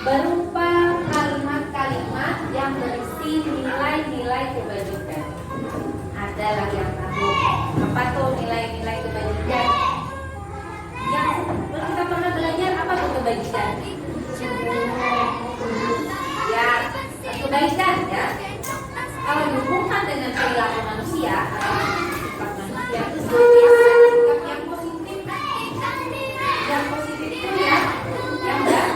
berupa kalimat-kalimat yang berisi nilai-nilai kebajikan. Ada lagi yang tahu apa tuh nilai-nilai kebajikan? Yang kita pernah belajar apa tuh kebajikan? Ya, kebaikan ya. Kalau dihubungkan dengan perilaku manusia atau sifat manusia itu sikap yang positif. Yang positif itu ya, yang enggak.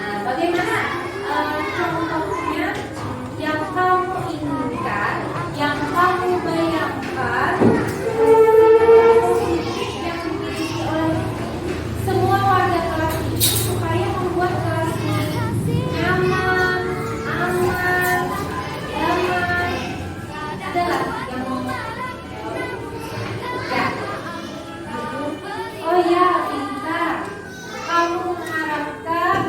Nah, bagaimana contohnya yang kamu inginkan, yang kamu bayangkan, yang dimiliki oleh semua warga kelas ini supaya membuat kelas ini nyaman, aman, damai. Ada nggak yang mau? Ya. Oh ya, pintar. Kamu mengharapkan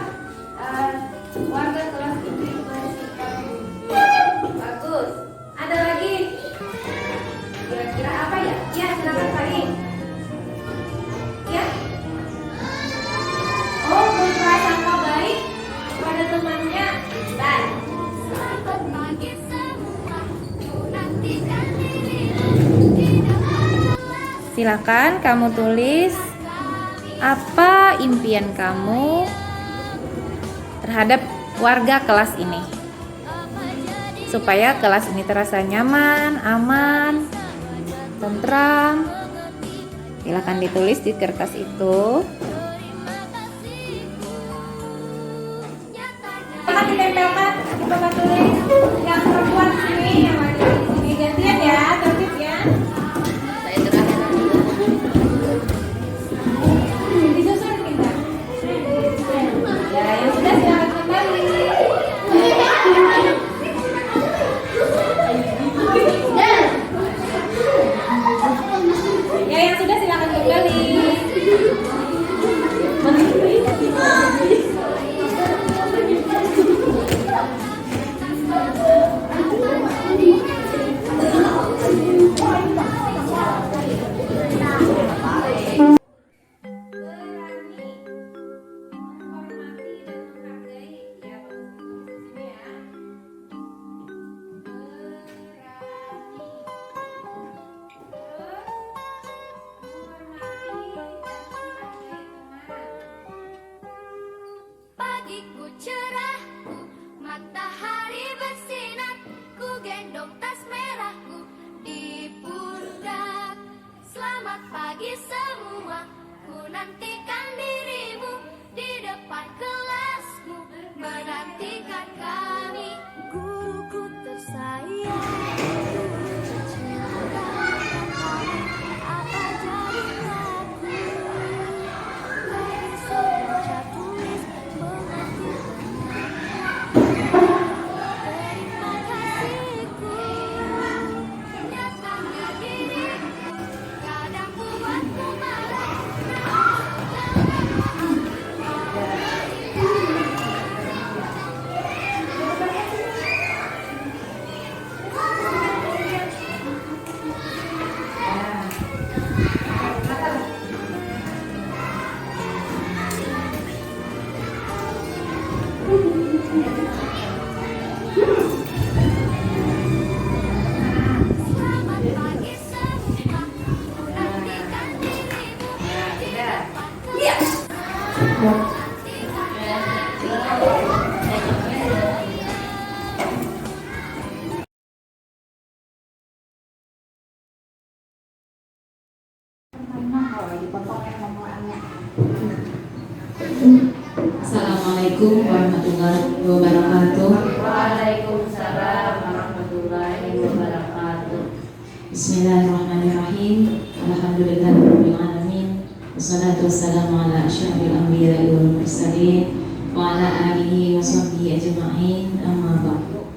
warga kelas ini bersikap jujur. Bagus. Ada lagi? Kira-kira apa ya? Ya, silakan Farid. Ya. Oh, berprasangka baik kepada temannya. Baik. Silakan kamu tulis apa impian kamu terhadap warga kelas ini supaya kelas ini terasa nyaman, aman, tentram. Silakan ditulis di kertas itu. Silakan ditempelkan, coba tulis yang perempuan sini, yang laki-laki sini. Gantian ya, tertib ya. Disusun kita. Ya, yang sudah silakan kembali. Ya, yang sudah silakan kembali. Pagiku cerah, matahari bersinar, ku gendong tas merahku di pundak. Selamat pagi semua, ku nantikan dirimu di depan kelasmu, menantikan kami. Guruku tersayang, guru tercinta, apa jadinya aku? Kau bisa baca tulis, mengerti terima kasihku. Nyatakan diriku, kadang buatku marah. Selamat pagi semua, ku nantikan dirimu di depan kelasmu. Assalamualaikum warahmatullahi wabarakatuh. Waalaikumsalam warahmatullahi wabarakatuh. Bismillahirrahmanirrahim. Alhamdulillahirabbil alamin. Wassalatu wassalamu ala asyrafil anbiya'i wal mursalin wa ala alihi wa sahbihi ajma'in. Amma ba'du.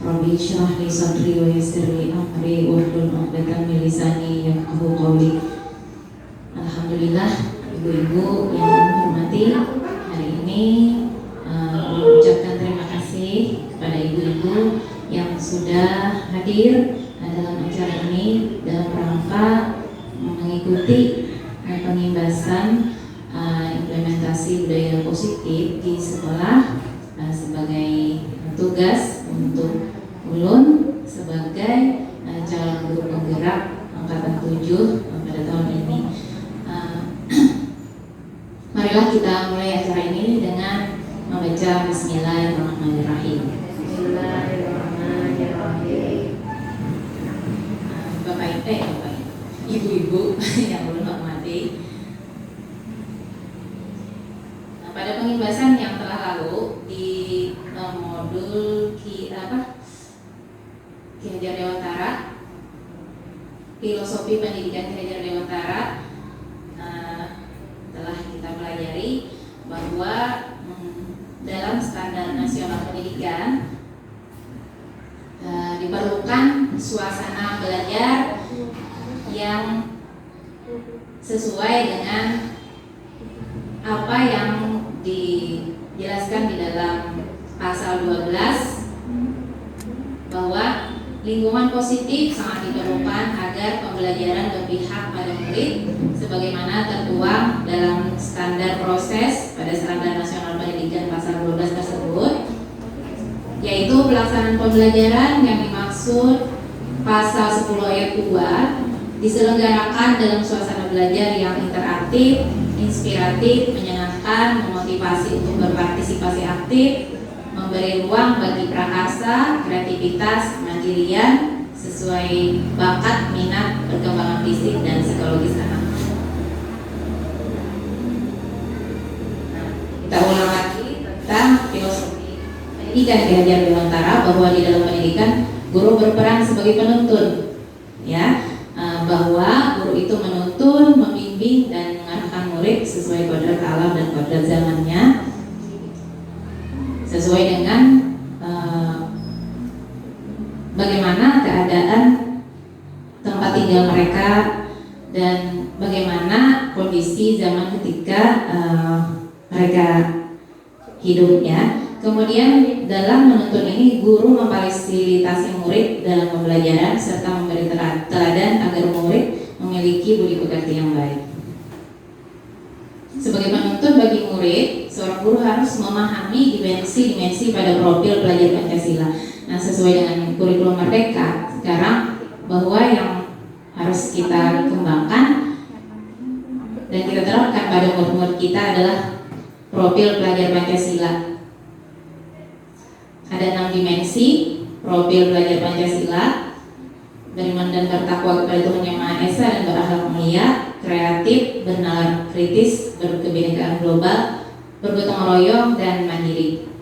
Rabbi shrah li sadri wa yassir li amri wahlul 'uqdatam min lisani yafqahu qawli. Alhamdulillah, ibu-ibu yang kami hormati, hadir dalam acara ini dalam rangka mengikuti pengimbasan implementasi budaya positif di sekolah sebagai tugas untuk ulun sebagai calon guru penggerak angkatan 7 pada tahun ini. Marilah kita mulai acara ini dengan membaca Bismillahirrahmanirrahim. Bismillahirrahmanirrahim. Bapak Ibu yang ulun hormati. Pada pengimbasan yang telah lalu di modul Ki Hajar Dewantara, filosofi pendidikan Ki Hajar Dewantara, telah kita pelajari bahwa dalam standar nasional pendidikan diperlukan suasana belajar yang sesuai dengan apa yang dijelaskan di dalam pasal 12 bahwa lingkungan positif sangat diperlukan agar pembelajaran berpihak pada murid sebagaimana tertuang dalam standar proses pada standar nasional pendidikan pasal 12 tersebut, yaitu pelaksanaan pembelajaran yang dimaksud pasal 10 ayat 2 diselenggarakan dalam suasana belajar yang interaktif, inspiratif, menyenangkan, memotivasi untuk berpartisipasi aktif, memberi ruang bagi prakarsa, kreativitas, kemandirian sesuai bakat, minat, perkembangan fisik dan psikologis anak. Kita ulang lagi tentang filosofi pendidikan Ki Hajar Dewantara bahwa di dalam pendidikan guru berperan sebagai penuntun, ya, bahwa guru itu menuntun, membimbing dan mengarahkan murid sesuai kodrat alam dan kodrat zamannya, sesuai dengan bagaimana keadaan tempat tinggal mereka dan bagaimana kondisi zaman ketika mereka hidupnya. Kemudian dalam menuntun ini guru memfasilitasi murid dalam pembelajaran serta memberi teladan agar murid memiliki budi pekerti yang baik. Sebagai penuntun bagi murid, seorang guru harus memahami dimensi-dimensi pada profil pelajar Pancasila. Nah, sesuai dengan kurikulum Merdeka sekarang, bahwa yang harus kita kembangkan dan kita terapkan pada murid-murid kita adalah profil pelajar Pancasila. Ada 6 dimensi profil belajar Pancasila: beriman dan bertakwa kepada Tuhan Yang Maha Esa dan berakhlak mulia, kreatif, bernalar kritis, berkebinekaan global, bergotong royong dan mandiri.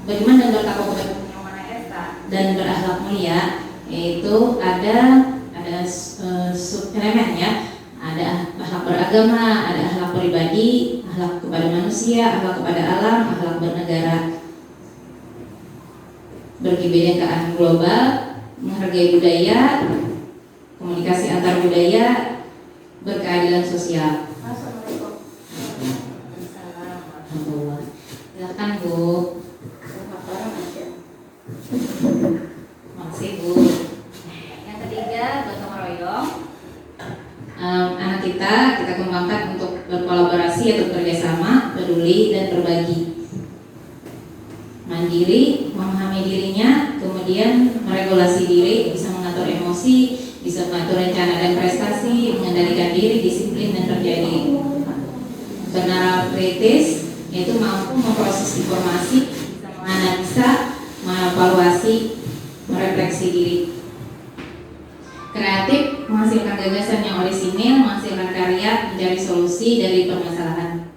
Beriman dan bertakwa kepada Tuhan Yang Maha Esa dan berakhlak mulia, yaitu ada sub-elemennya. Ada akhlak beragama, ada akhlak pribadi, akhlak kepada manusia, akhlak kepada alam, akhlak bernegara, berkebinekaan global, menghargai budaya, komunikasi antar budaya, berkeadilan sosial. Silakan Bu. Makasih Bu. Yang ketiga, gotong royong. Anak kita kembangkan untuk berkolaborasi atau kerjasama, peduli dan berbagi. Mandiri, memahami dirinya, kemudian meregulasi diri, bisa mengatur emosi, bisa mengatur rencana dan prestasi, mengendalikan diri, disiplin dan percaya diri. Bernalar kritis, yaitu mampu memproses informasi, bisa menganalisa, mengevaluasi, merefleksi diri. Kreatif, menghasilkan gagasan yang orisinil, menghasilkan karya, mencari solusi dari permasalahan.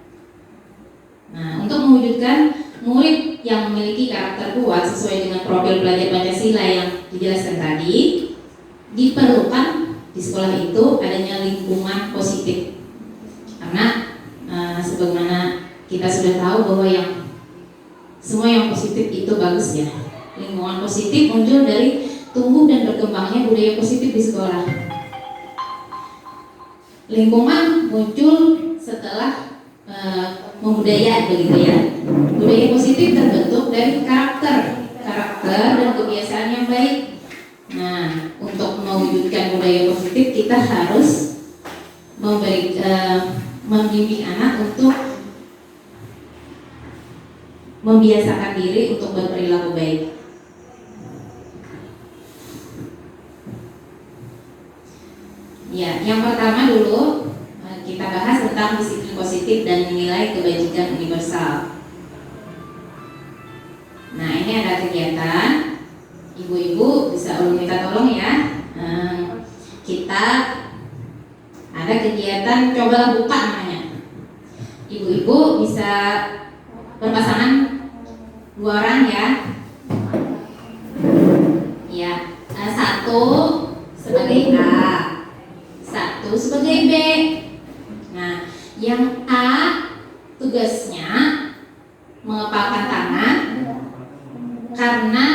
Nah, untuk mewujudkan murid yang memiliki karakter kuat sesuai dengan profil pelajar Pancasila yang dijelaskan tadi, diperlukan di sekolah itu adanya lingkungan positif. Karena sebagaimana kita sudah tahu bahwa semua yang positif itu bagus ya. Lingkungan positif muncul dari tumbuh dan berkembangnya budaya positif di sekolah. Lingkungan muncul setelah membudaya begitu ya. Budaya positif terbentuk dari karakter dan kebiasaan yang baik. Nah, untuk mewujudkan budaya positif kita harus membimbing anak untuk membiasakan diri untuk berperilaku baik. Ya, yang pertama dulu kita bahas tentang disiplin positif dan nilai kebajikan universal. Nah, ini ada kegiatan. Ibu-ibu bisa ulun minta tolong ya. Kita ada kegiatan cobalah buka namanya. Ibu-ibu bisa berpasangan 2 orang ya. Ya, satu sebagai A, satu sebagai B. Nah, yang A tugasnya mengepalkan tangan karena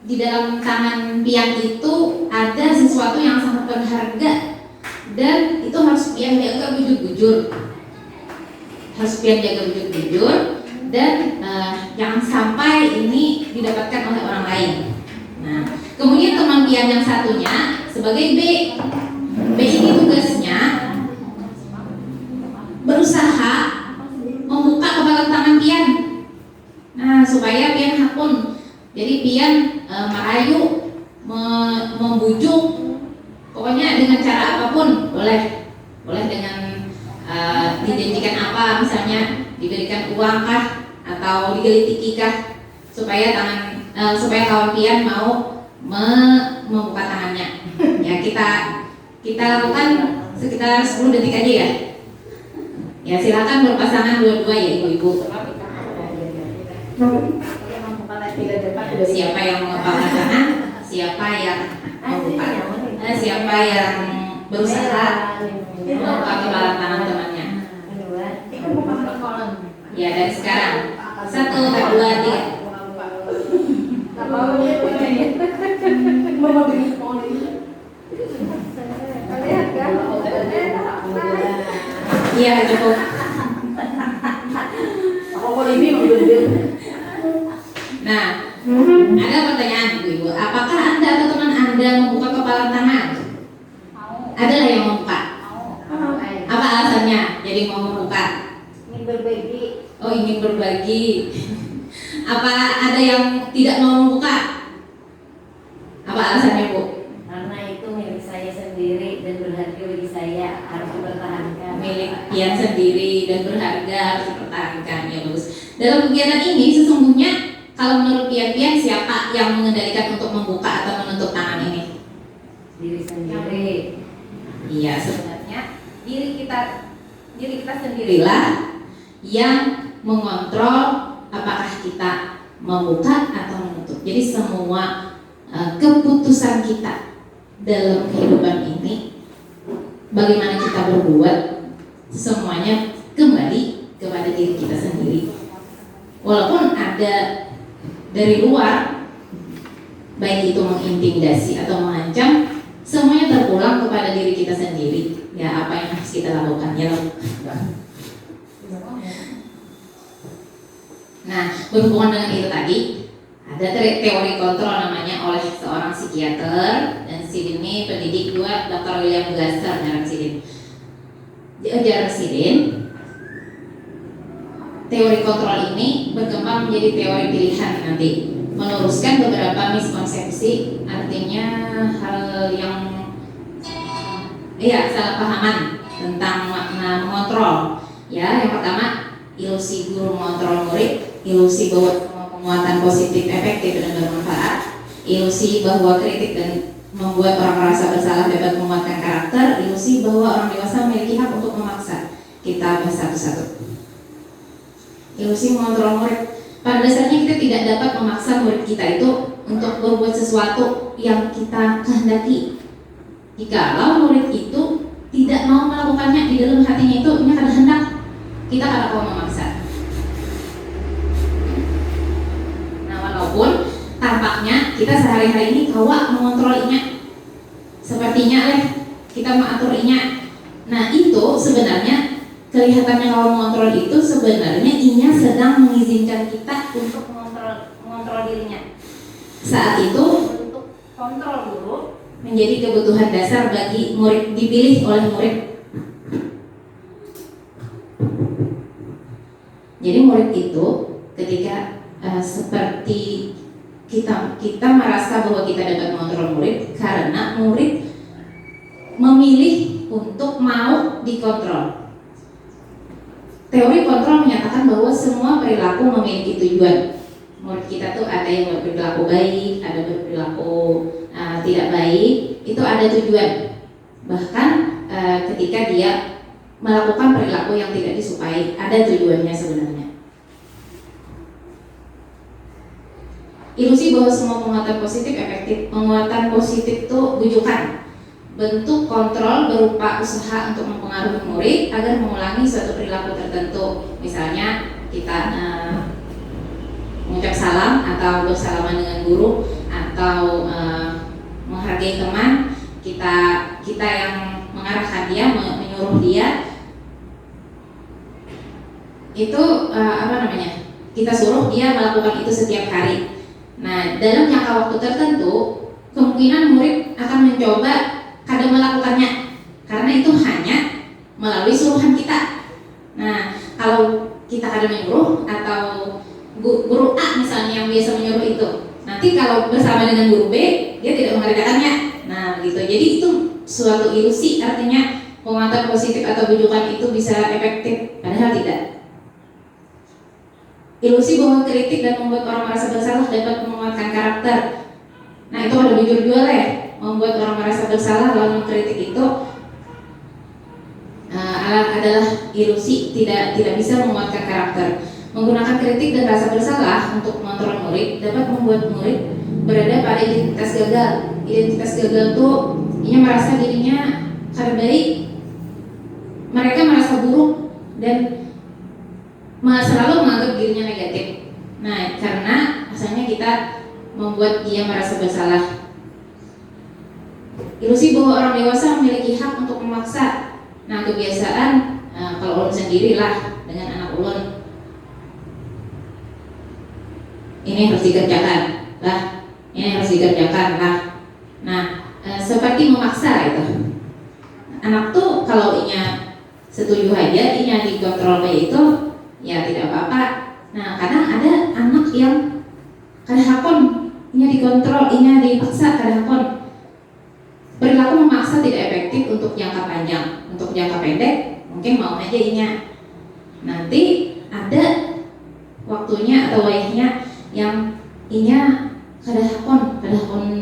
di dalam tangan pian itu ada sesuatu yang sangat berharga dan itu harus pian jaga bujur-bujur. Harus pian jaga bujur-bujur dan jangan sampai ini didapatkan oleh orang lain. Nah, kemudian teman pian yang satunya sebagai B. B ini tugasnya berusaha membuka kepalan tangan pian. Nah, supaya pian hakun. Jadi pian merayu, membujuk, pokoknya dengan cara apapun boleh dengan dijanjikan apa, misalnya diberikan uang kah atau digelitiki kah, supaya kawan pian mau membuka tangannya. Ya, kita lakukan sekitar 10 detik aja ya. Ya, silakan berpasangan dua-dua ya ibu-ibu. Siapa yang mengepalkan tangan, siapa yang membuka, siapa yang berusaha membuka kepalan tangan temannya. Ya, dari sekarang 1, 2, 3. Iya, cukup. Nah, ada pertanyaan ibu-ibu. Apakah Anda atau teman Anda membuka kepalan tangan? Adalah yang membuka. Apa alasannya? Jadi mau membuka? Ingin berbagi. Oh, ingin berbagi. Apa ada yang tidak mau membuka? Apa alasannya, Bu? Karena itu milik saya sendiri dan berharga bagi saya, harus dipertahankan. Milik pian sendiri dan berharga, harus dipertahankan. Ya, bagus. Dalam kegiatan ini sesungguhnya kalau menurut pian-pian siapa yang mengendalikan untuk membuka atau menutup tangan ini? Diri sendiri. Iya, sebenarnya diri kita sendirilah yang mengontrol apakah kita membuka atau menutup. Jadi semua keputusan kita dalam kehidupan ini, bagaimana kita berbuat, semuanya kembali kepada diri kita sendiri. Walaupun ada dari luar, baik itu mengintimidasi atau mengancam, semuanya terpulang kepada diri kita sendiri. Ya, apa yang harus kita lakukan ya. Nah, berhubungan dengan itu tadi, ada teori kontrol namanya oleh seorang psikiater, dan si ini pendidik juga Dr. William Glasser Jarsidin. Teori kontrol ini berkembang menjadi teori pilihan nanti, meluruskan beberapa miskonsepsi, artinya hal yang salah pahaman tentang makna mengontrol. Ya, yang pertama, ilusi guru mengontrol murid, ilusi bahwa semua penguatan positif efektif dan bermanfaat, ilusi bahwa kritik dan membuat orang merasa bersalah dapat menguatkan karakter, ilusi bahwa orang dewasa memiliki hak untuk memaksa. Kita bahas satu-satu. Ilusi mengontrol murid. Pada dasarnya kita tidak dapat memaksa murid kita itu untuk berbuat sesuatu yang kita kehendaki. Jikalau murid itu tidak mau melakukannya, di dalam hatinya itu punya kehendak, kita tidak mau memaksa. Nah, walaupun tampaknya kita sehari-hari ini kawa mengontrolinya, sepertinya kita mengaturnya. Nah, itu sebenarnya kelihatannya kalau mengontrol itu sebenarnya I-nya sedang mengizinkan kita untuk mengontrol dirinya. Saat itu untuk kontrol guru menjadi kebutuhan dasar bagi murid, dipilih oleh murid. Jadi murid itu ketika seperti kita merasa bahwa kita dapat mengontrol murid karena murid memilih untuk mau dikontrol. Teori kontrol menyatakan bahwa semua perilaku memiliki tujuan. Murid kita tuh ada yang berperilaku baik, ada berperilaku tidak baik, itu ada tujuan. Bahkan ketika dia melakukan perilaku yang tidak disukai, ada tujuannya sebenarnya. Ilusi bahwa semua penguatan positif efektif. Penguatan positif itu bujukan, bentuk kontrol berupa usaha untuk mempengaruhi murid agar mengulangi suatu perilaku tertentu. Misalnya kita mengucap salam atau bersalaman dengan guru atau menghargai teman, kita yang mengarahkan dia, menyuruh dia, itu kita suruh dia melakukan itu setiap hari. Nah, dalam jangka waktu tertentu kemungkinan murid akan mencoba kadang melakukannya karena itu hanya melalui suruhan kita. Nah, kalau kita kadang menyuruh atau guru A misalnya yang biasa menyuruh itu, nanti kalau bersama dengan guru B dia tidak mengerjakannya. Nah, begitu. Jadi itu suatu ilusi, artinya penguatan positif atau bujukan itu bisa efektif, padahal tidak. Ilusi bahwa kritik dan membuat orang merasa bersalah dapat menguatkan karakter. Nah, itu ada bujur jual ya, membuat orang merasa bersalah lalu mengkritik itu adalah ilusi, tidak bisa menguatkan karakter. Menggunakan kritik dan rasa bersalah untuk mengontrol murid dapat membuat murid berada pada identitas gagal. Identitas gagal itu ia merasa dirinya kada baik, mereka merasa buruk dan selalu menganggap dirinya negatif. Nah, karena asalnya kita membuat dia merasa bersalah. Ilusi bahwa orang dewasa memiliki hak untuk memaksa. Nah, kebiasaan kalau ulun sendirilah dengan anak ulun, ini harus dikerjakan lah, ini harus dikerjakan lah. Nah, seperti memaksa itu. Anak tuh kalau inya setuju aja, inya dikontrol kayak itu, ya tidak apa-apa. Nah, kadang ada anak yang kadahapun inya dikontrol, inya dipaksa kadahapun. Perilaku memaksa tidak efektif untuk jangka panjang. Untuk jangka pendek mungkin mau aja inya. Nanti ada waktunya atau wayahnya yang inya kadahapun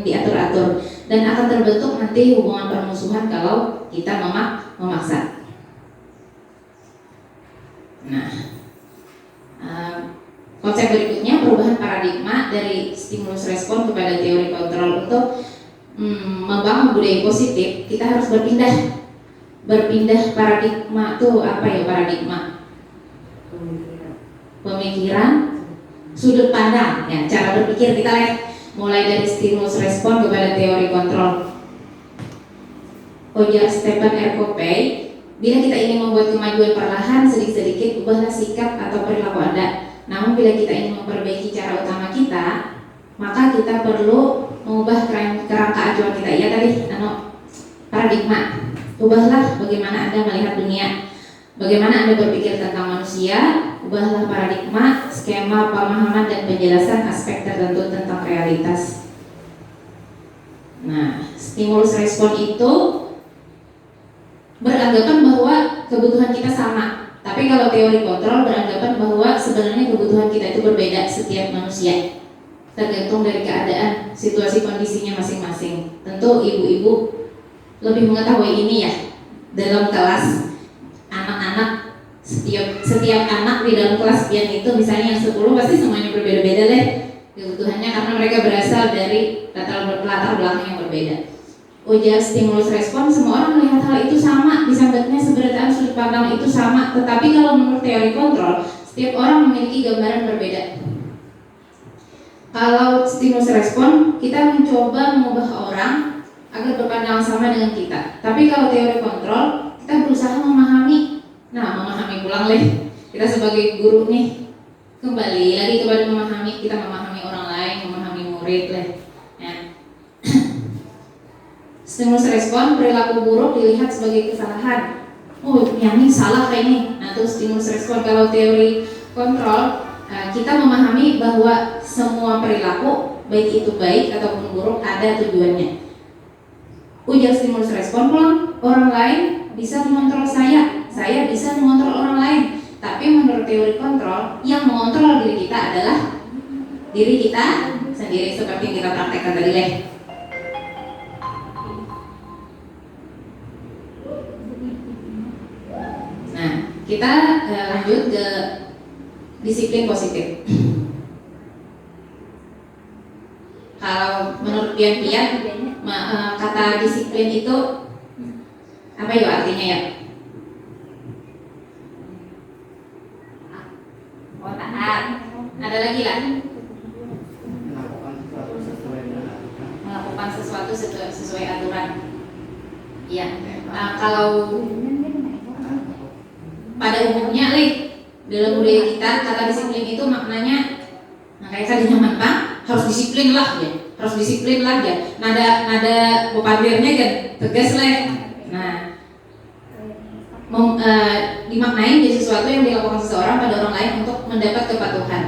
diatur-atur dan akan terbentuk nanti hubungan permusuhan kalau kita memaksa. Nah, konsep berikutnya perubahan paradigma dari stimulus respon kepada teori kontrol. Untuk membangun budaya positif, kita harus berpindah paradigma. Tuh apa ya paradigma? Pemikiran, sudut pandang, ya, cara berpikir kita lihat mulai dari stimulus respon kepada teori kontrol. Ujar Stephen R. Covey, bila kita ingin membuat kemajuan perlahan, sedikit-sedikit ubahlah sikap atau perilaku Anda. Namun bila kita ingin memperbaiki cara utama kita, maka kita perlu mengubah kerangka acuan kita. Ya tadi, paradigma. Ubahlah bagaimana Anda melihat dunia, bagaimana Anda berpikir tentang manusia. Ubahlah paradigma, skema pemahaman dan penjelasan aspek tertentu tentang realitas. Nah, stimulus respon itu beranggapan bahwa kebutuhan kita sama. Tapi kalau teori kontrol beranggapan bahwa sebenarnya kebutuhan kita itu berbeda setiap manusia, tergantung dari keadaan, situasi kondisinya masing-masing. Tentu ibu-ibu lebih mengetahui ini ya. Dalam kelas anak-anak, setiap anak di dalam kelas pian itu misalnya yang 10 pasti semuanya berbeda-beda deh kebutuhannya, karena mereka berasal dari latar belakang yang berbeda. Ujar stimulus respon, semua orang melihat hal itu sama, disambutnya seberataan sudut pandang itu sama. Tetapi kalau menurut teori kontrol, setiap orang memiliki gambaran berbeda. Kalau stimulus respon, kita mencoba mengubah orang agar berpandangan sama dengan kita. Tapi kalau teori kontrol, kita berusaha memahami Nah, memahami pulang leh. Kita sebagai guru nih kembali lagi kepada kita memahami orang lain, memahami murid leh. Ya. Stimulus respon perilaku buruk dilihat sebagai kesalahan. Oh, yang ini salah kayak ini. Nah, itu stimulus respon. Kalau teori kontrol, kita memahami bahwa semua perilaku baik itu baik ataupun buruk ada tujuannya. Ujar stimulus respon pulang, orang lain bisa mengontrol saya bisa mengontrol orang lain. Tapi menurut teori kontrol, yang mengontrol diri kita adalah diri kita sendiri, seperti yang kita praktekkan tadi leh. Nah, kita lanjut ke disiplin positif. Kalau menurut Pian, kata disiplin itu apa ya artinya ya? Oh, taat. Ada lagi lah? Melakukan sesuatu sesuai aturan. Iya. Kalau pada umumnya dalam budaya kita kata disiplin itu maknanya kayak tadi zaman Pak harus disiplin lah ya, nada pepadirnya kan tegas lah. Nah, dimaknai jadi sesuatu yang dilakukan seseorang pada orang lain untuk mendapat kepatuhan.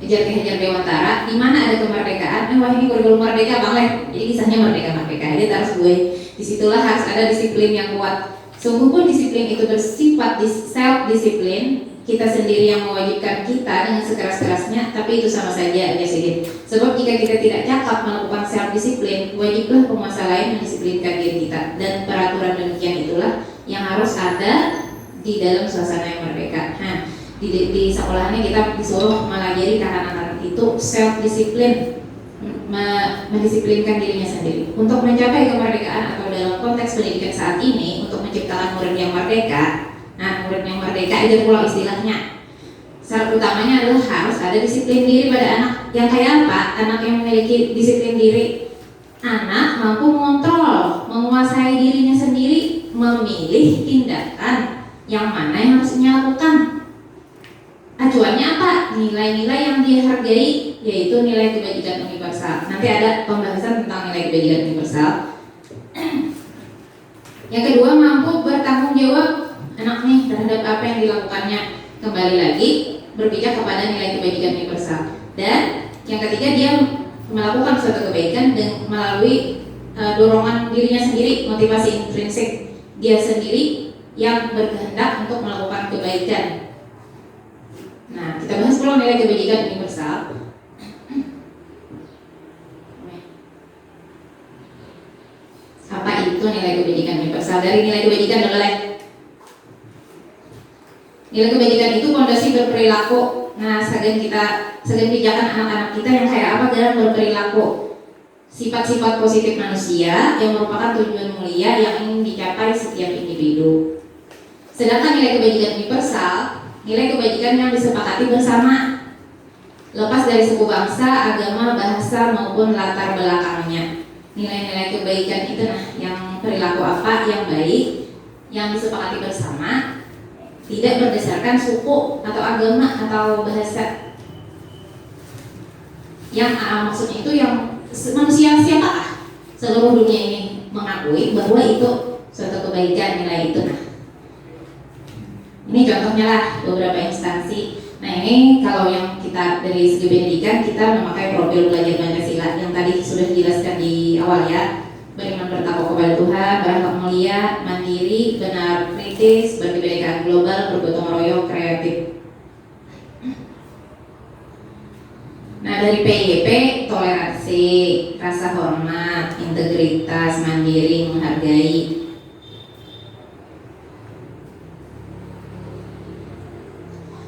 Hajar Dewantara, di mana ada kemerdekaan? Wah, ini kurikulum merdeka bang jadi kisahnya merdeka jadi harus gue. Disitulah harus ada disiplin yang kuat. Sungguh pun disiplin itu bersifat self disiplin, kita sendiri yang mewajibkan kita dengan sekeras-kerasnya, tapi itu sama saja ya sih. Sebab jika kita tidak cakap melakukan self disiplin, wajiblah penguasa lain mendisiplinkan diri kita, dan peraturan demikian itulah yang harus ada di dalam suasana yang merdeka. Nah, di sekolahannya kita disuruh melajari anak-anak itu self disiplin, mendisiplinkan dirinya sendiri untuk mencapai kemerdekaan, atau dalam konteks pendidikan saat ini untuk menciptakan murid yang merdeka. Nah, murid yang merdeka itu pulau istilahnya. Syarat utamanya adalah harus ada disiplin diri pada anak. Yang kayak apa? Anak yang memiliki disiplin diri, anak mampu mengontrol, menguasai dirinya sendiri, memilih tindakan yang mana yang harus dia lakukan. Acuannya apa? Nilai-nilai yang dia hargai, yaitu nilai kebajikan universal. Nanti ada pembahasan tentang nilai kebajikan universal. Yang kedua, mampu bertanggung jawab anak nih terhadap apa yang dilakukannya. Kembali lagi berpijak kepada nilai kebajikan universal. Dan yang ketiga, dia melakukan suatu kebaikan dengan melalui dorongan dirinya sendiri, motivasi intrinsik dia sendiri yang berkehendak untuk melakukan kebaikan. Nah, kita bahas pulang nilai kebajikan universal. Apa itu nilai kebajikan universal? Dari nilai kebajikan adalah nilai kebajikan itu fondasi berperilaku. Nah, sebagian pijakan anak-anak kita yang kayak apa dalam berperilaku. Sifat-sifat positif manusia yang merupakan tujuan mulia yang ingin dicapai setiap individu. Sedangkan nilai kebajikan universal, nilai kebajikan yang disepakati bersama, lepas dari suku bangsa, agama, bahasa maupun latar belakangnya. Nilai-nilai kebaikan itu yang perilaku apa yang baik, yang disepakati bersama, tidak berdasarkan suku atau agama atau bahasa. Yang maksudnya itu yang manusia siapa? Seluruh dunia ini mengakui bahwa itu suatu kebaikan, nilai itu. Ini contohnya lah beberapa instansi. Nah, ini kalau yang kita dari segi pendidikan, kita memakai profil belajar Pancasila yang tadi sudah dijelaskan di awal ya. Beriman bertakwa kepada Tuhan, berakhlak mulia, mandiri, benar kritis, berkebinekaan global, bergotong royong, kreatif. Nah, dari PYP, toleransi, rasa hormat, integritas, mandiri, menghargai.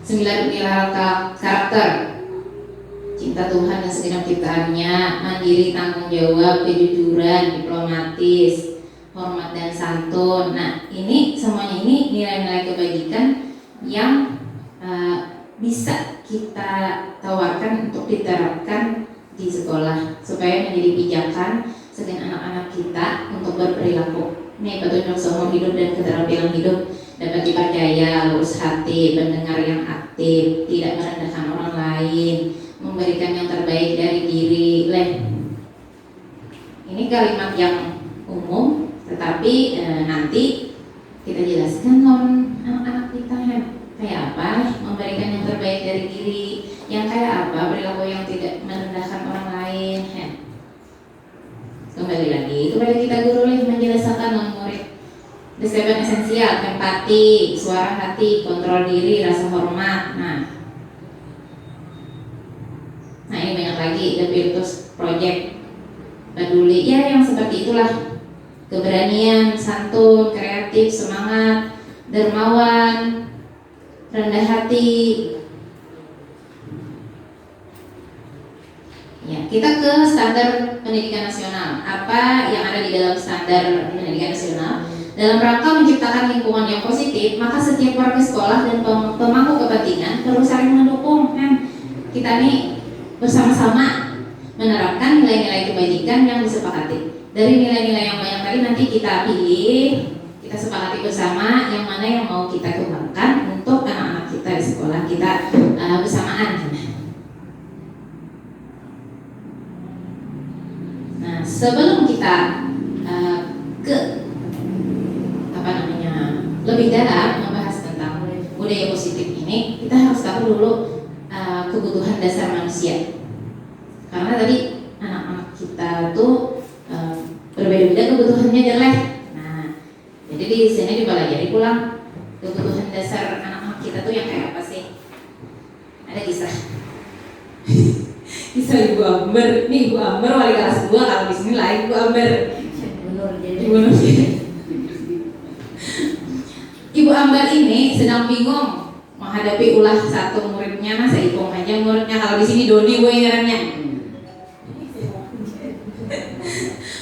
Sembilan nilai karakter: cinta Tuhan dan segenap ciptaannya, mandiri, tanggung jawab, kejujuran, diplomatis, hormat dan santun. Nah, ini semuanya ini nilai-nilai kebajikan yang bisa kita tawarkan untuk diterapkan di sekolah supaya menjadi pijakan segan anak-anak kita untuk berperilaku. Ini petunjuk seumur hidup dan keterampilan hidup dapat dipercaya, lurus hati, pendengar yang aktif, tidak merendahkan orang lain, memberikan yang terbaik dari diri. Ini kalimat yang umum, tetapi nanti kita jelaskan anak-anak kita kayak apa, memberikan yang terbaik dari diri, yang kayak apa, perilaku yang tidak merendahkan orang lain. Kembali lagi kepada kita guru menjelaskan murid. The 7 esensial: empati, suara hati, kontrol diri, rasa hormat. Nah ini banyak lagi. The Virtus Project, peduli, ya yang seperti itulah. Keberanian, santun, kreatif, semangat, dermawan, rendah hati. Ya, kita ke standar pendidikan nasional. Apa yang ada di dalam standar pendidikan nasional? Dalam rangka menciptakan lingkungan yang positif, maka setiap warga sekolah dan pemangku kepentingan perlu saling mendukung. Kita nih bersama-sama menerapkan nilai-nilai kebajikan yang disepakati. Dari nilai-nilai yang banyak tadi nanti kita pilih, kita sepakati bersama yang mana yang mau kita kembangkan untuk anak-anak kita di sekolah kita bersamaan. Nah, sebelum kita ke lebih dalam membahas tentang budaya positif ini, kita harus tahu dulu kebutuhan dasar manusia. Karena tadi anak-anak kita tuh berbeda-beda kebutuhannya jelek. Nah, jadi di sini dipelajari pulang kebutuhan dasar anak-anak kita tuh yang kayak apa sih? Ada kisah. Kisah Ibu Amber. Nih Ibu Amber wali kelas 2, kalau di sini lain Ibu Amber. Ibu Amber ini sedang bingung menghadapi ulah satu muridnya. Masa Ipong aja muridnya, kalau di sini Doni gue nyarannya.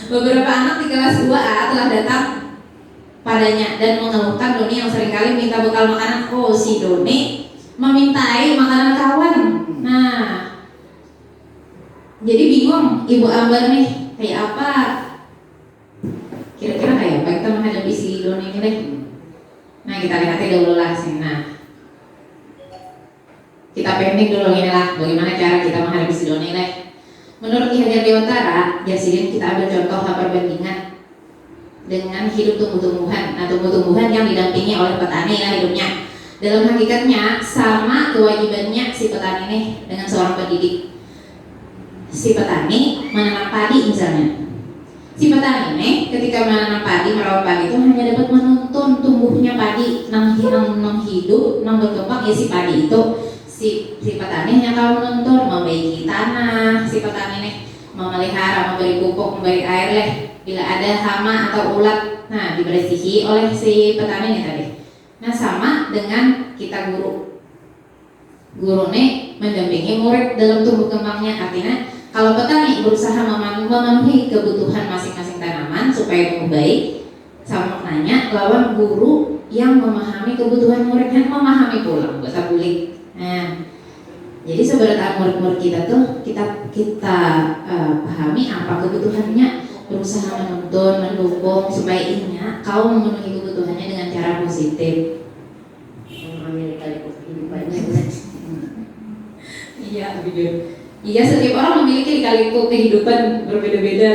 Beberapa anak di kelas 2A telah datang padanya dan mengeluhkan Doni yang seringkali minta bekal makanan. Oh, si Doni memintai makanan kawan. Nah, jadi bingung Ibu Amber nih, kayak apa? Kira-kira kayak apa kita menghadapi si Doni ini deh? Nah, kita lihat dulu lah sini. Nah, kita pending dulu inilah bagaimana cara kita menghadapi si Doni deh. Menurut Ki Hajar Dewantara, Jasidin kita ambil contoh perbandingan dengan hidup tumbuh-tumbuhan. Nah, tumbuh-tumbuhan yang didampingi oleh petani lah hidupnya. Dalam hakikatnya sama kewajibannya si petani nih dengan seorang pendidik. Si petani menanam padi misalnya. Si petani nih ketika menanam padi, merawat padi itu hanya dapat menuntun tumbuhnya padi, nang hidup, nang berkembang ya si padi itu. Si petani hanya kalau menuntun, membaiki tanah, si petani nih memelihara, memberi pupuk, memberi air leh. Bila ada hama atau ulat, nah dibersihi oleh si petani nih tadi. Nah, sama dengan kita guru. Guru nih mendampingi murid dalam tumbuh kembangnya. Artinya kalau petani berusaha memenuhi kebutuhan masing-masing tanaman supaya tumbuh baik, sama maknanya lawan guru yang memahami kebutuhan muridnya, memahami pula bahasa bulik. Nah, jadi sebenarnya murid-murid kita tuh kita pahami apa kebutuhannya, berusaha menuntun, mendukung supaya inya kau memenuhi kebutuhannya dengan cara positif. Iya, jujur. Iya, setiap orang memiliki lika-liku kehidupan berbeda-beda.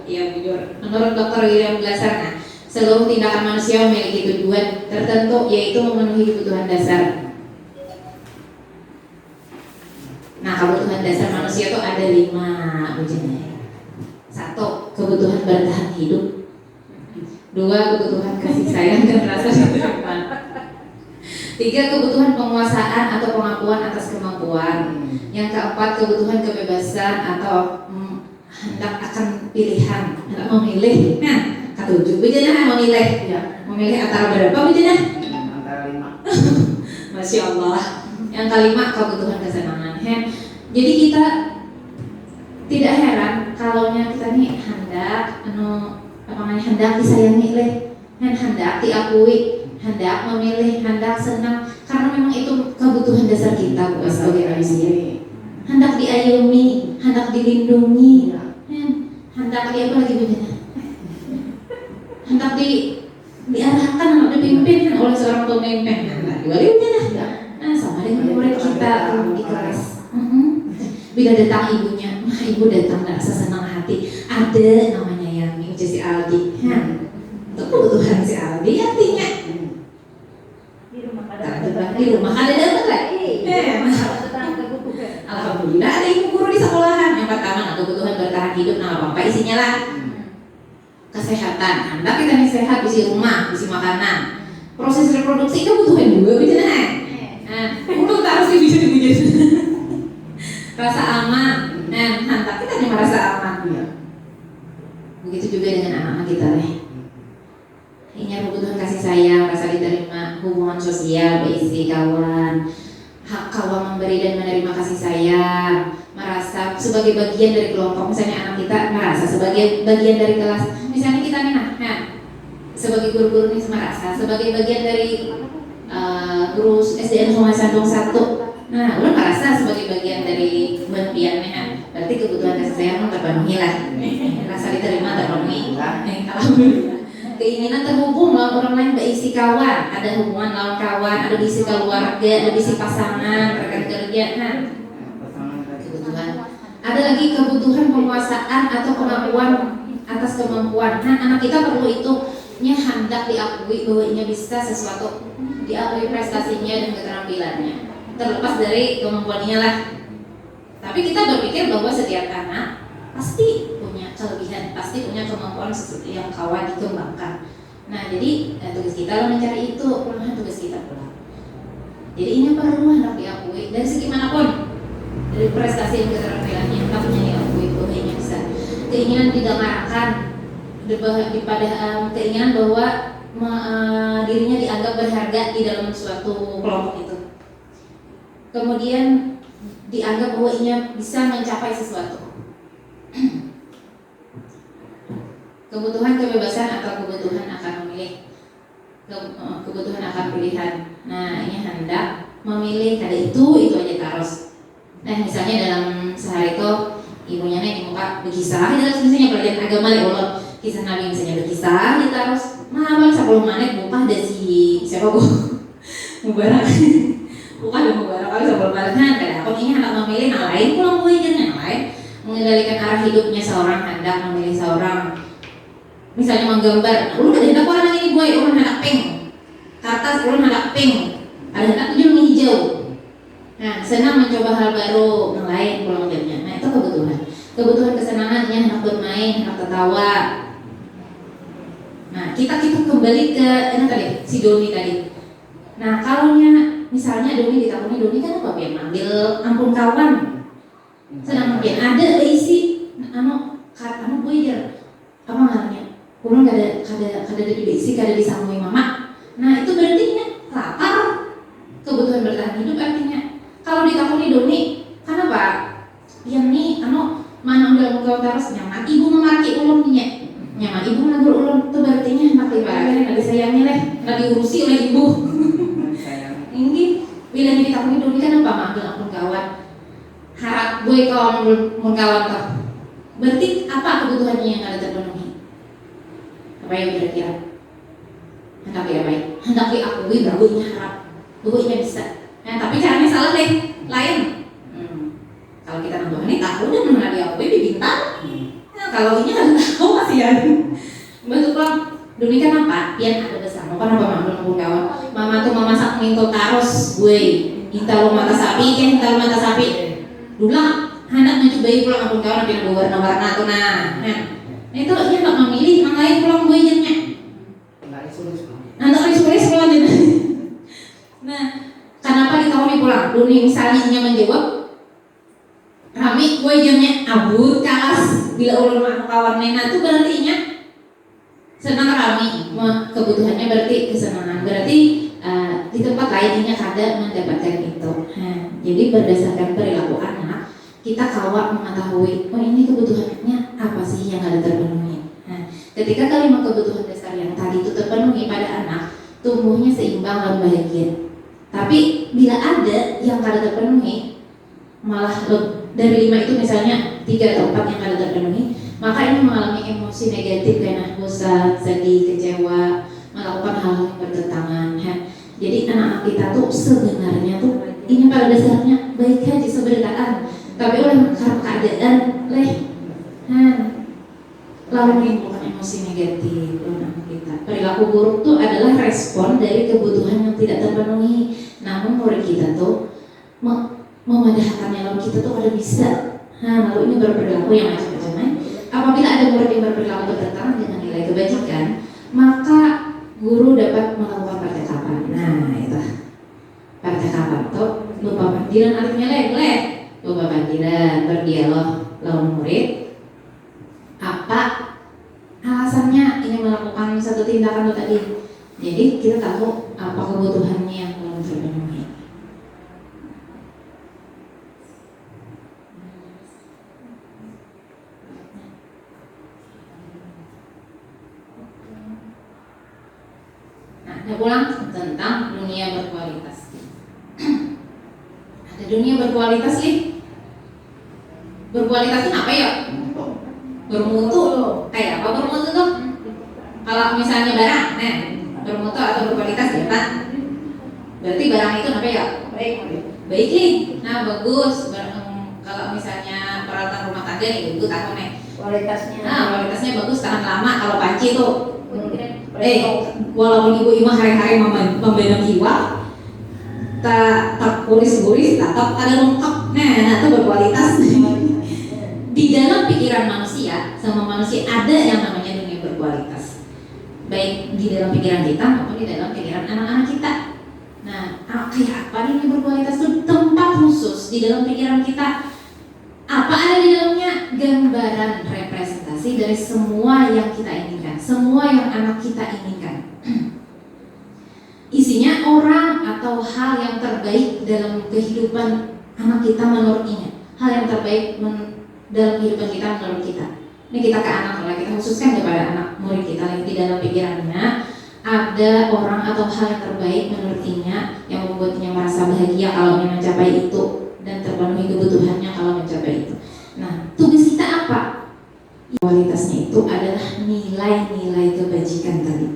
Iya, jujur. Menurut Dr. William Glasser, nah, seluruh tindakan manusia memiliki tujuan tertentu, yaitu memenuhi kebutuhan dasar. Nah, kebutuhan dasar manusia itu ada 5 ujiannya. 1, kebutuhan bertahan hidup. 2, kebutuhan kasih sayang dan rasa syukur. 3, kebutuhan penguasaan atau pengakuan atas kemampuan. Yang keempat, kebutuhan kebebasan atau hendak akan pilihan, hendak memilih. Nah, ketujuh, bejana memilih. Ya, memilih antara berapa bejana? Antara 5. Masya Allah. Yang kelima, kebutuhan kesenangan. Jadi kita tidak heran kalau kita nih hendak hendak disayangi leh, hendak diakui, hendak memilih, hendak senang, karena memang itu kebutuhan dasar kita sebagai manusia. Hendak diayomi, hendak dilindungi, hendak di apa lagi bunyinya? Hendak diarahkan atau dipimpin oleh seorang pemimpin. Nah, diwalinya dah. Nah, sama dengan murid kita di kelas. Bila datang ibunya, ibu datang dan rasa senang hati. Ada namanya yang si Aldi. Untuk kebutuhan si Aldi artinya di rumah ada dapat lagi. Alhamdulillah ada ibu guru di sekolahan. Yang pertama kebutuhan bertahan hidup, apa isinya lah? Kesehatan. Hendak kita nih sehat, isi rumah, isi makanan. Proses reproduksi kebutuhan juga gitu nah. Untuk taruh sih bisa dibujuk. Rasa aman. Hendak kita nih merasa aman. Begitu juga dengan anak-anak kita nih. Ini kebutuhan kasih sayang, rasa diterima, hubungan sosial, berisi kawan, hak kawan memberi dan menerima kasih sayang, merasa sebagai bagian dari kelompok. Misalnya anak kita merasa sebagai bagian dari kelas. Misalnya kita nih, sebagai guru-guru nih merasa sebagai bagian dari guru SDN Sungai Sandung 1. Nah, udah merasa sebagai bagian dari bagiannya. Berarti kebutuhan kasih sayang terpenuhi lah. Rasa diterima terpenuhi. Alhamdulillah. Keinginan terhubung lawan orang lain, berisi kawan, ada hubungan lawan kawan, ada bisi keluarga, ada bisi pasangan, rekan kerja. Kebutuhan. Ada lagi kebutuhan penguasaan atau kemampuan atas kemampuan. Anak kita perlu itu hendak diakui bahwa ia bisa sesuatu, diakui prestasinya dan keterampilannya, terlepas dari kemampuannya lah. Tapi kita berpikir bahwa setiap anak pasti punya kelebihan, pasti punya kemampuan yang kawan dikembangkan. Nah, jadi tugas kita lah mencari itu, tugas kita pula. Jadi ini perlu hendak diakui dari segi manapun, dari prestasi dan keterampilannya hendaknya diakui bahwa ini bisa. Keinginan didengarkan, keinginan bahwa dirinya dianggap berharga di dalam suatu kelompok itu. Kemudian dianggap bahwa ia bisa mencapai sesuatu. Kebutuhan kebebasan atau kebutuhan akan memilih, kebutuhan akan pilihan. Nah, ini hendak memilih ada itu aja terus. Nah, misalnya dalam sehari itu ibunya nih di muka berkisah, dalam misalnya pelajaran agama ya Allah, kisah Nabi misalnya berkisah, terus malah 10 menit buka ada si siapa bu Mubarak, buka ada Mubarak kalau 10 menit ada. Aku ini hendak memilih yang lain, pulang yang lain. Mengendalikan arah hidupnya seorang, hendak memilih seorang, misalnya menggambar, lu ada hendak warna ini boy, orang hendak pink, kertas orang hendak pink, ada hendak tujuh hijau. Nah, senang mencoba hal baru, yang lain pulang jamnya. Nah, itu kebutuhan kesenangannya, hendak bermain, hendak tertawa. Nah, kita kembali ke ini tadi, si Doni tadi. Nah, kalau misalnya Doni ditakuni, Doni kan apa biar manggil ampun kawan. Sedang mungkin ada isi anu boyer apa namanya kurang kada diisi kada disambui mama. Nah itu berarti lapar, kebutuhan bertahan hidup artinya. Kalau ditakuni Doni kenapa yang ini mana udah mau terus nyaman ibu memaki ulunnya, nyaman ibu menegur ulun itu berarti hendak ibaratnya nggak disayangi lah, nggak diurusi oleh ibu. Ini bila ditakuni Doni kenapa manggil ampun kawan, harap gue kawan mun kawan toh. Berarti apa kebutuhannya yang ada terpenuhi? Apa yang kira-kira? Hendak diapain? Hendak diakui bahwa ini harap, bahwa ini bisa. Nah, tapi caranya salah deh, lain. Kalau kita nambah ini tahu dan mana diakui bintang. Nah, kalau ini harus tahu masih ada. Bentuklah demikian apa? Yang ada bersama. Kenapa mama kawan? Mama tuh memasak minto taros gue. Kita lo mata sapi, kan kita lo mata sapi. Dulu hendak mencobai pulang ampun kawan yang berwarna-warna tuh nah itu dia hendak memilih yang lain pulang gue jadinya hendak disuruh pulang jadi. Nah kenapa ditawari pulang Doni misalnya dia menjawab rame gue jadinya abur kalas bila ulun kawan nena itu berarti senang rame kebutuhannya berarti kesenangan berarti di tempat lainnya kada mendapatkan itu. Jadi berdasarkan perilaku anak kita kawat mengetahui oh ini kebutuhannya apa sih yang ada terpenuhi. Ketika kalimat kebutuhan dasar yang tadi itu terpenuhi pada anak tumbuhnya seimbang dan bahagia. Tapi bila ada yang kada terpenuhi malah dari 5 itu misalnya 3 atau 4 yang kada terpenuhi maka ini mengalami emosi negatif karena bosan, sedih, kecewa, melakukan hal-hal yang bertentangan. Jadi anak-anak kita tuh sebenarnya tuh ini pada dasarnya baik aja sebenarnya, tapi oleh keadaan lalu menimbulkan emosi negatif anak kita. Perilaku buruk tuh adalah respon dari kebutuhan yang tidak terpenuhi. Namun murid kita tuh memadahkannya, lalu kita tuh ada bisa. Lalu ini berperilaku yang macam-macam. Apabila ada murid yang berperilaku bertentangan dengan nilai kebajikan, maka guru dapat melakukan percakapan. Nah, itu percakapan tuh lupa panggilan artinya lupa panggilan, berdialog lawan murid. Apa alasannya ini melakukan satu tindakan itu tadi? Jadi kita tahu apa kebutuhannya yang belum terpenuhi. Nah, kita pulang tentang dunia berkualitas. Ada dunia berkualitas nih. Berkualitas itu apa ya? Bermutu. Kayak apa bermutu tuh? Kalau misalnya barang, bermutu atau berkualitas ya Pak? Berarti barang itu apa ya? Baik nih. Nah bagus. Kalau misalnya peralatan rumah tangga nih, itu tahu nih. Kualitasnya bagus, tahan lama. Kalau panci tuh, walaupun ibu hari-hari membela jiwa, tak kuris-kuris, tetap ada lengkap. Nah itu berkualitas. Di dalam pikiran manusia sama manusia ada yang namanya dunia berkualitas, baik di dalam pikiran kita maupun di dalam pikiran anak-anak kita. Nah, kayak apa dunia berkualitas itu? Tempat khusus di dalam pikiran kita. Apa ada di dalamnya? Gambaran representasi dari semua yang kita inginkan, semua yang anak kita inginkan. Isinya orang atau hal yang terbaik dalam kehidupan anak kita menurutnya, hal yang terbaik dalam kehidupan kita menurut kita. Ini kita ke anak lah, kita khususkan kepada anak murid kita yang di dalam pikirannya ada orang atau hal yang terbaik menurutnya yang membuatnya merasa bahagia kalau dia mencapai itu dan terpenuhi kebutuhannya kalau mencapai itu. Nah, tugas kita apa? Kualitasnya itu adalah nilai-nilai kebajikan tadi.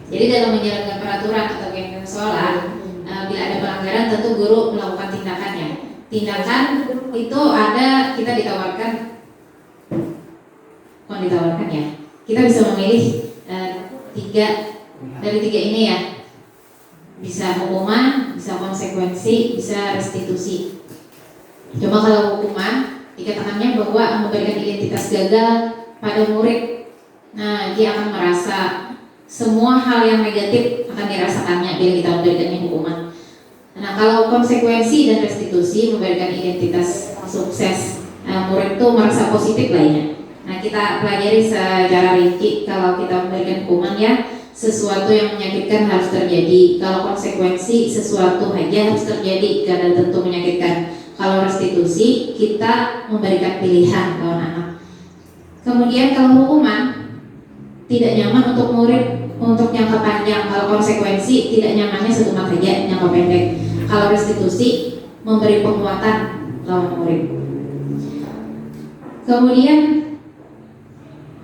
Jadi dalam menjalankan peraturan atau kegiatan sekolah, bila ada pelanggaran tentu guru melakukan tindakannya. Tindakan itu ada, kita ditawarkan, ya. Kita bisa memilih dari tiga ini ya. Bisa hukuman, bisa konsekuensi, bisa restitusi. Coba kalau hukuman, dikatakannya bahwa memberikan identitas gagal pada murid. Nah, dia akan merasa semua hal yang negatif akan dirasakannya bila kita memberikannya hukuman. Nah, kalau konsekuensi dan restitusi memberikan identitas sukses, murid itu merasa positif lainnya. Nah, kita pelajari secara rinci. Kalau kita memberikan hukuman ya, sesuatu yang menyakitkan harus terjadi. Kalau konsekuensi, sesuatu aja harus terjadi karena tentu menyakitkan. Kalau restitusi, kita memberikan pilihan kawan anak. Kemudian kalau hukuman tidak nyaman untuk murid untuk jangka panjang. Kalau konsekuensi tidak nyamannya setumak saja jangka pendek. Kalau restitusi memberi penguatan lawan murid. Kemudian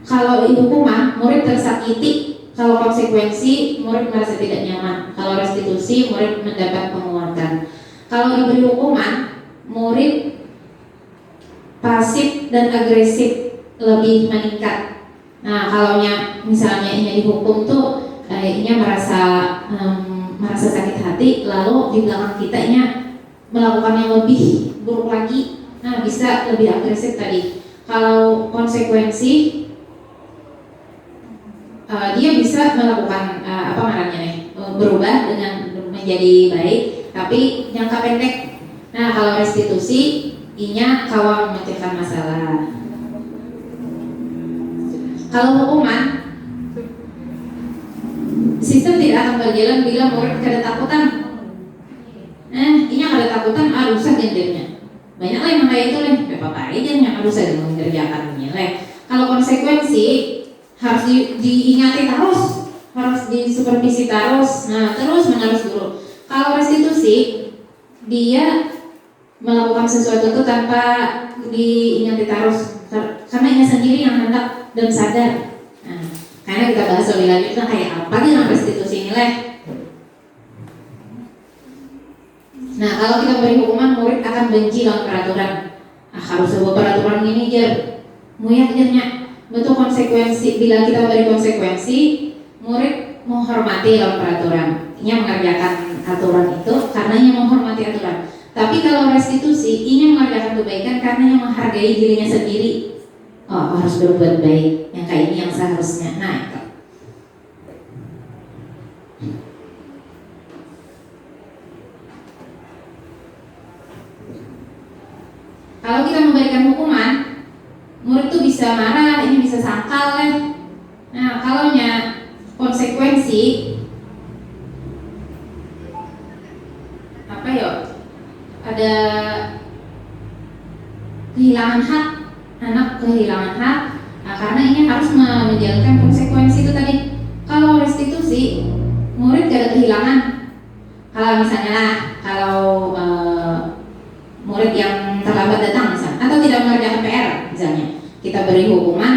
kalau hukuman murid tersakiti. Kalau konsekuensi murid merasa tidak nyaman. Kalau restitusi murid mendapat penguatan. Kalau diberi hukuman murid pasif dan agresif lebih meningkat. Nah, kalau misalnya ini dihukum tuh ini merasa sakit hati, lalu di belakang kitanya melakukan yang lebih buruk lagi. Nah, bisa lebih agresif tadi. Kalau konsekuensi dia bisa melakukan berubah dengan menjadi baik, tapi jangka pendek. Nah, kalau restitusi inya kawan memecahkan masalah. Kalau hukuman, sistem tidak akan berjalan bila murid kada takutan. Inya kada takutan, rusak gendernya. Banyak lah yang kayak itu lah, apa aja yang rusak dengan mengerjakannya lah. Kalau konsekuensi, harus diingati terus, harus disupervisi terus. Nah, terus menerus guru. Kalau restitusi, dia melakukan sesuatu itu tanpa diingati terus, karena ia sendiri yang hendak dan sadar. Nah, karena kita bahas lebih lanjut kayak apa dengan restitusi nilai. Nah, kalau kita beri hukuman, murid akan benci lawan peraturan. Harus sebuah peraturan ini jar, muyak jarnya. Bentuk konsekuensi, bila kita beri konsekuensi, murid menghormati lawan peraturan. Ia mengerjakan aturan itu karena ia menghormati aturan. Tapi kalau restitusi, ia mengerjakan kebaikan karena ia menghargai dirinya sendiri. Oh, aku harus berbuat baik, yang kayak ini yang seharusnya. Nah, itu. Kalau kita memberikan hukuman, murid tuh bisa marah, ini bisa sangkal kan. Nah, kalau konsekuensi apa ya? Ada kehilangan hak, anak kehilangan hak, karena ini harus menjalankan konsekuensi itu tadi. Kalau restitusi, murid gak ada kehilangan. Kalau misalnya murid yang terlambat datang misalnya, atau tidak mengerjakan PR misalnya, kita beri hukuman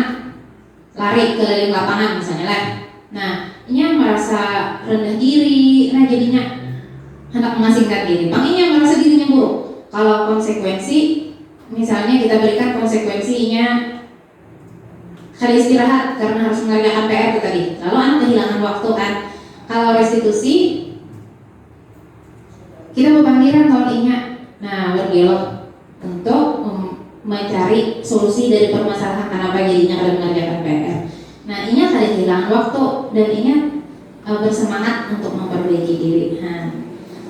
lari keliling lapangan misalnya lah. Nah, ini merasa rendah diri, nah jadinya hendak mengasingkan diri. Makanya merasa dirinya buruk. Kalau konsekuensi, misalnya kita berikan konsekuensinya kali istirahat karena harus mengerjakan PR itu tadi. Lalu anak kehilangan waktu kan. Kalau restitusi, kita berpanggilan tahun ingat. Nah, berdialog untuk mencari solusi dari permasalahan kenapa jadinya kalian mengerjakan PR. Nah, ini kalian kehilangan waktu dan ini bersemangat untuk memperbaiki diri. Nah,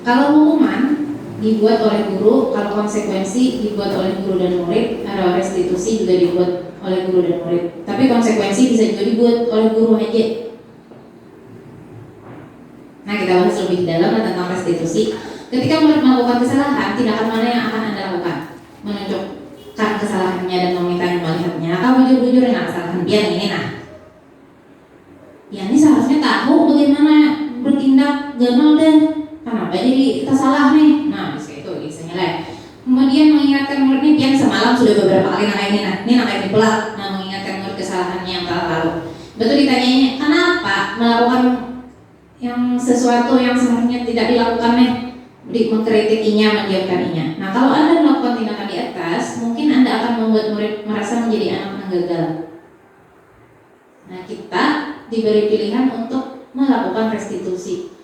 kalau hukuman dibuat oleh guru, kalau konsekuensi dibuat oleh guru dan murid, ada restitusi juga dibuat oleh guru dan murid. Tapi konsekuensi bisa juga dibuat oleh guru aja. Nah, kita bahas lebih dalam tentang restitusi. Ketika murid melakukan kesalahan, tindakan mana yang akan Anda lakukan? Menunjukkan kesalahannya dan memintanya melihatnya, atau bujur-bujur dengan kesalahan dia ini nah. Ya ini seharusnya tahu bagaimana bertindak gamal dan kenapa jadi kita salah nih. Nah, bisa itu biasanya lah. Kemudian mengingatkan muridnya, pian semalam sudah beberapa kali ini ini pelak. Nah, mengingatkan murid kesalahannya yang telah lalu. Betul ditanyanya, kenapa melakukan yang sesuatu yang seharusnya tidak dilakukan nih? Mengkritikinya, mendiamkaninya. Nah, kalau Anda melakukan tindakan di atas, mungkin Anda akan membuat murid merasa menjadi anak yang gagal. Nah, kita diberi pilihan untuk melakukan restitusi.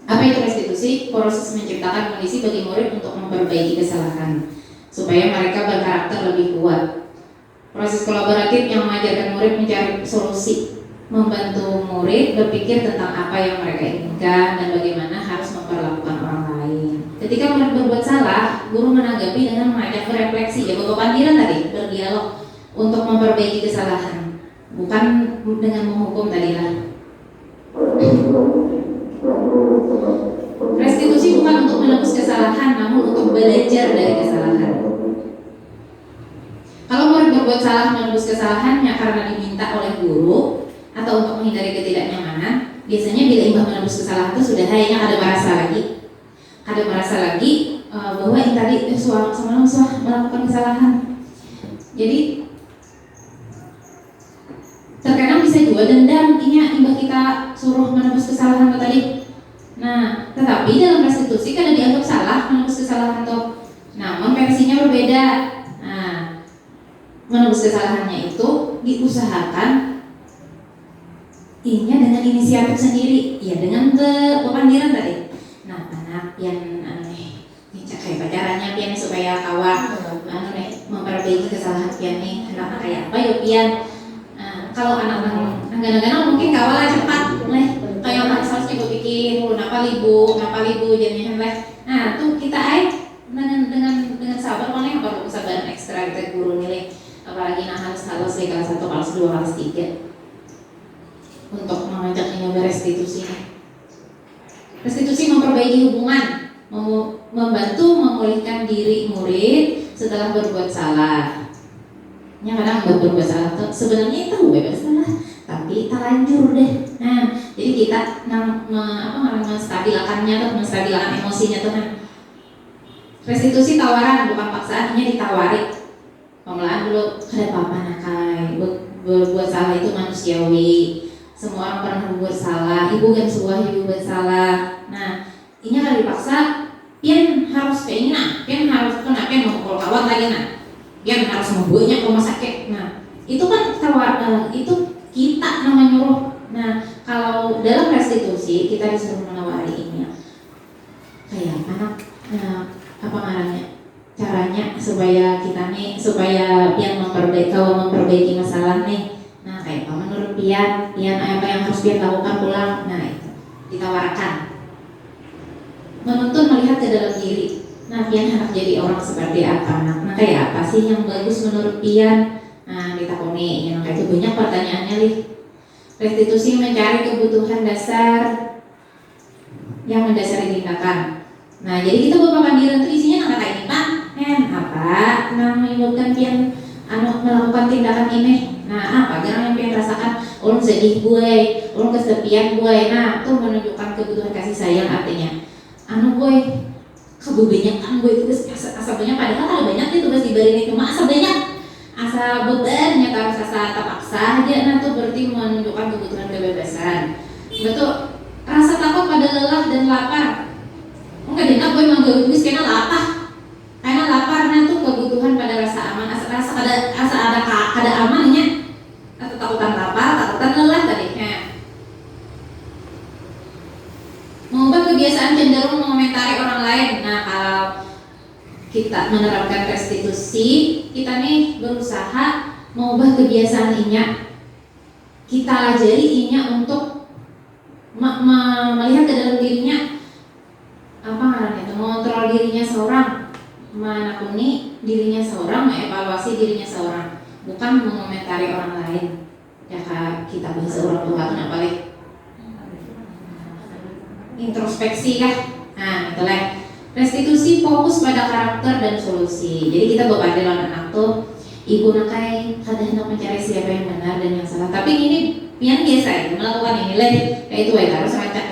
Apa itu restitusi? Proses menciptakan kondisi bagi murid untuk memperbaiki kesalahan supaya mereka berkarakter lebih kuat. Proses kolaboratif yang mengajarkan murid mencari solusi, membantu murid berpikir tentang apa yang mereka inginkan dan bagaimana harus memperlakukan orang lain. Ketika murid berbuat salah, guru menanggapi dengan mengajak berefleksi, ya Bapak Pandiran tadi, berdialog untuk memperbaiki kesalahan, bukan dengan menghukum tadi lah. Restitusi bukan untuk menebus kesalahan, namun untuk belajar dari kesalahan. Kalau murid berbuat salah menebus kesalahannya karena diminta oleh guru atau untuk menghindari ketidaknyamanan, biasanya bila imbah menebus kesalahan itu sudah hanya ada merasa lagi bahwa yang tadi semalam melakukan kesalahan. Jadi terkadang bisa juga dendam, imbah kita suruh menebus kesalahan itu tadi. Nah, tetapi dalam restitusi karena dianggap salah menebus kesalahan itu, namun versinya berbeda. Nah, menebus kesalahannya itu diusahakan ini dengan inisiatif sendiri, ya dengan kepandiran tadi. Nah, anak yang kayak pacarannya pian supaya kawan memperbaiki kesalahan pian nih, anak kayak apa ya pian. Kalau anak anggan-anggan mungkin kawal cepat leh, kayak anak seharusnya berpikir napa libu jadinya leh. Nah, tuh kita dengan sabar mana yang perlu kesabaran ekstra kita guru nilai, apalagi harus di kelas 1, kelas 2, kelas 3 untuk mengajaknya berestitusi. Restitusi memperbaiki hubungan, membantu memulihkan diri murid setelah berbuat salah. kadang berbuat salah tuh sebenarnya itu bebas salah, tapi terlanjur deh. Nah, jadi kita menstabilkannya tuh, menstabilkan emosinya tuh. Nah, restitusi tawaran bukan paksaan, hanya ditawari. Pemelaan dulu, ada apa-apa nakai, berbuat salah itu manusiawi. Semua orang pernah berbuat salah, ibu kan sebuah ibu bersalah. Nah, ini kalau dipaksa, pian harus keinginan, pian harus kena, pian mau kawan lagi nah, pian harus membuatnya ke rumah sakit. Nah, itu kan itu kita namanya nyuruh. Nah, kalau dalam restitusi kita disuruh menawari ini, kayak anak, apa namanya? Caranya supaya kita nih, supaya pian memperbaiki masalah nih. Nah, kayak apa menurut pian apa yang harus pian lakukan pulang. Nah, itu ditawarkan. Menuntun melihat ke dalam diri. Nah, pian hendak jadi orang seperti apa? Nah, kayak apa sih yang bagus menurut pian? Nah, ditakoni. Yang kayak itu banyak pertanyaannya nih. Restitusi mencari kebutuhan dasar yang mendasari tindakan. Nah, jadi kita beberapa diri itu isinya kayak ini Pak. Apa? Nah, menyebabkan pian melakukan tindakan ini. Nah, apa? Jangan yang pian rasakan. Ulun sedih gue, ulun kesepian gue. Nah, itu menunjukkan kebutuhan kasih sayang artinya. Gue kebanyakan gue itu asa banyak, padahal kalau banyak itu tugas diberi itu mah asa banyak, asa bebannya harus asa terpaksa aja. Nah, itu berarti menunjukkan kebutuhan kebebasan. Betul, rasa takut pada lelah dan lapar. Enggak dengar gue emang gak tugas karena lapar. Karena laparnya tuh kebutuhan pada rasa aman, asa ada amannya, atau takutan lapar, takutan lelah tadi. Mengubah kebiasaan cenderung mengomentari orang lain. Nah, kalau kita menerapkan restitusi, kita nih berusaha mengubah kebiasaan inya. Kita ajari inya untuk melihat ke dalam dirinya, apa namanya itu, mengontrol dirinya seorang, menakuni dirinya seorang, mengevaluasi dirinya seorang, bukan mengomentari orang lain. Ya kan, kita bahasa orang tua kenapa leh? Introspeksi kah? Nah, itulah. Restitusi fokus pada karakter dan solusi. Jadi kita berbagi dengan anak tuh, ibu nakai kadang hendak mencari siapa yang benar dan yang salah. Tapi ini yang biasa itu melakukan ini leh. Kayak itu ya harus ngacak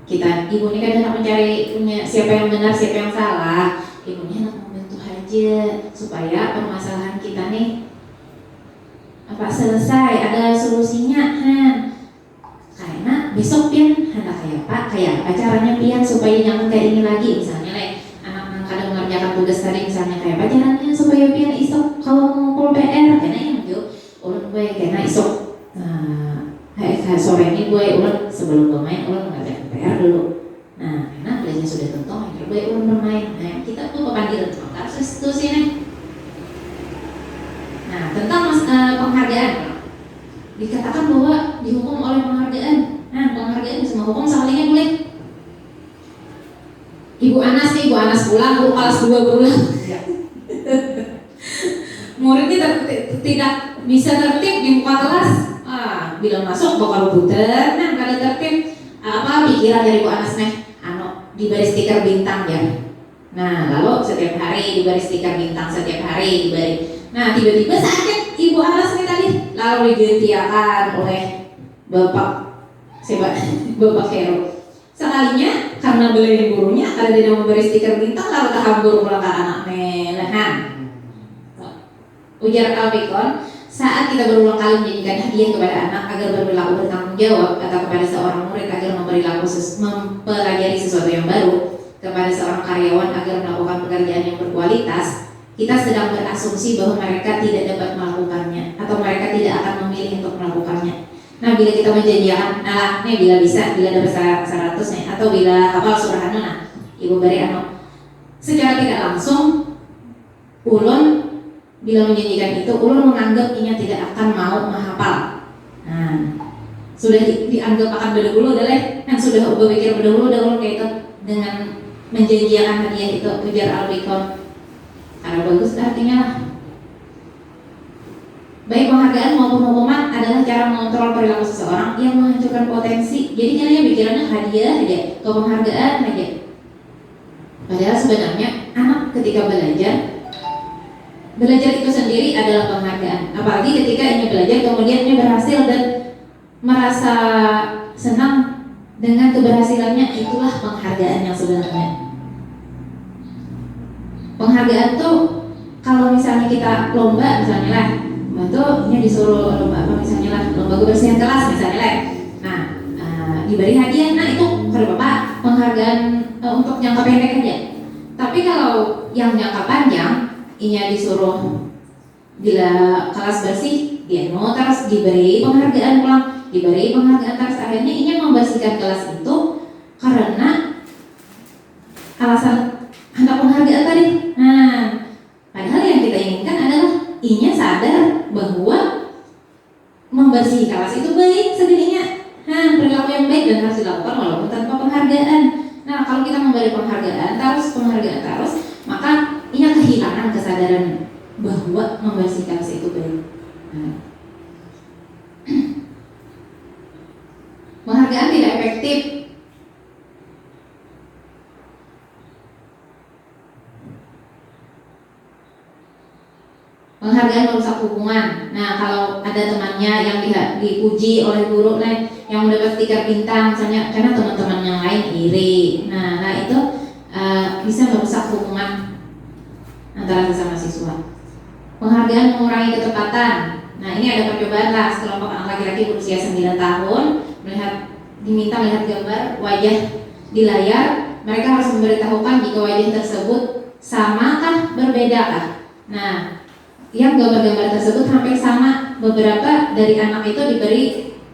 kita ibu ini kadang hendak mencari siapa yang benar, siapa yang salah. Ibunya hendak membantu aja supaya permasalahan kita nih selesai, ada solusinya. Karena besok pian hendak kayak apa caranya pian supaya jangan kayak ini lagi. Misalnya anak kadang mengerjakan tugas tadi, misalnya kayak apa caranya supaya pian isok kalau ngumpul PR, karena yang jo ulun gue karena isok sore ini gue ulun sebelum bermain ulun mengerjakan PR dulu. Nah, karena belajarnya sudah tentu akhirnya gue ulun bermain. Nah, kita tuh kepandilan harus restitusi nih. Nah, tentang penghargaan, dikatakan bahwa dihukum oleh penghargaan. Nah, penghargaan semua hukum salingnya boleh. Ibu Anas pulang, guru kelas 2 berulang. Muridnya tidak bisa tertib di muka kelas. Bila masuk bakal puter. Nah, kada tertib. Apa pikiran dari Ibu Anas nih? Diberi stiker bintang ya. Nah, lalu setiap hari diberi stiker bintang, setiap hari diberi. Nah, tiba-tiba sakit Ibu Anas nih tadi, lalu digantikan oleh Bapak Hero. Sekalinya karena beli gurunya, ada dia memberi stiker bintang, lalu tahap guru melangkah anak melehan. Ujar Albikon, saat kita berulang kali menyanyikan hadiah kepada anak agar berperilaku bertanggung jawab, atau kepada seorang murid agar mempelajari sesuatu yang baru, kepada seorang karyawan agar melakukan pekerjaan yang berkualitas, kita sedang berasumsi bahwa mereka tidak dapat melakukannya atau mereka tidak akan memilih untuk melakukannya. Nah, bila kita menjanjikan, bila bisa, bila dapat 100 nih, atau bila hafal surah ibu beri secara tidak langsung, ulun bila menjanjikan itu, ulun menganggap inya tidak akan mau menghafal. Nah, sudah dianggap akan berdahulu adalah yang sudah berpikir berdahulu kayak itu dengan menjanjikan hadiah itu. Ujar Albikon, karena bagus artinya lah. Baik penghargaan maupun hukuman adalah cara mengontrol perilaku seseorang yang menghancurkan potensi. Jadi caranya pikirannya hadiah aja, ke penghargaan aja. Padahal sebenarnya anak ketika belajar belajar itu sendiri adalah penghargaan. Apalagi ketika ini belajar kemudian ini berhasil dan merasa senang dengan keberhasilannya, itulah penghargaan yang sebenarnya. Penghargaan tuh kalau misalnya kita lomba misalnya lah, tuh ini disuruh lomba apa misalnya lah, lomba kebersihan kelas misalnya lah. Nah, diberi hadiah, nah itu kalau bapak penghargaan untuk jangka pendek aja. Tapi kalau yang jangka panjang, inya disuruh bila kelas bersih, dia mau terus diberi penghargaan pulang, diberi penghargaan terus, akhirnya inya membersihkan kelas itu karena alasan hendak penghargaan tadi. Nah, padahal yang kita inginkan adalah inya sadar bahwa membersih kelas itu baik sendirinya, perilaku yang baik dan harus dilakukan walaupun tanpa penghargaan. Nah, kalau kita memberi penghargaan terus, maka ini kehilangan kesadaran bahwa membersih kelas itu baik. Nah, penghargaan tidak efektif. Penghargaan merusak hubungan. Nah, kalau ada temannya yang dipuji oleh guru, yang mendapat stiker bintang, misalnya karena teman-teman yang lain iri. Nah itu bisa merusak hubungan antara sesama siswa. Penghargaan mengurangi ketepatan. Nah, ini ada percobaan lah sekelompok anak laki-laki berusia 9 tahun diminta melihat gambar wajah di layar. Mereka harus memberitahukan jika wajah tersebut sama kah, berbeda kah. Nah, yang gambar-gambar tersebut hampir sama. Beberapa dari anak itu diberi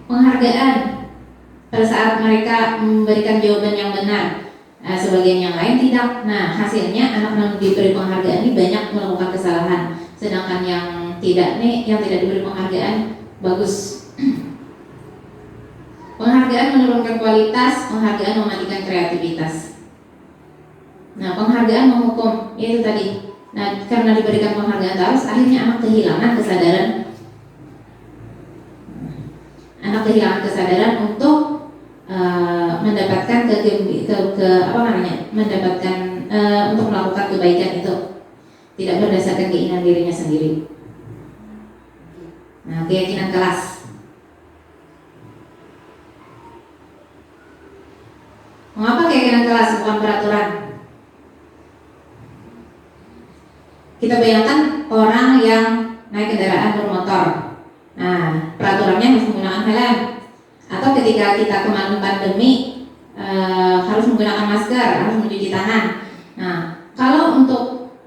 penghargaan pada saat mereka memberikan jawaban yang benar. Nah, sebagian yang lain tidak. Nah, hasilnya anak yang diberi penghargaan ini banyak melakukan kesalahan, sedangkan yang tidak diberi penghargaan bagus. Penghargaan menurunkan kualitas, penghargaan mematikan kreativitas. Nah, penghargaan menghukum, itu tadi. Nah, karena diberikan penghargaan terus, akhirnya anak kehilangan kesadaran untuk mendapatkan untuk melakukan kebaikan itu, tidak berdasarkan keinginan dirinya sendiri. Nah, keyakinan kelas. Mengapa keyakinan kelas bukan peraturan? Kita bayangkan orang yang naik kendaraan bermotor. Nah, peraturannya harus menggunakan helm. Atau ketika kita kemarin pandemi harus menggunakan masker, harus mencuci tangan. Nah, kalau untuk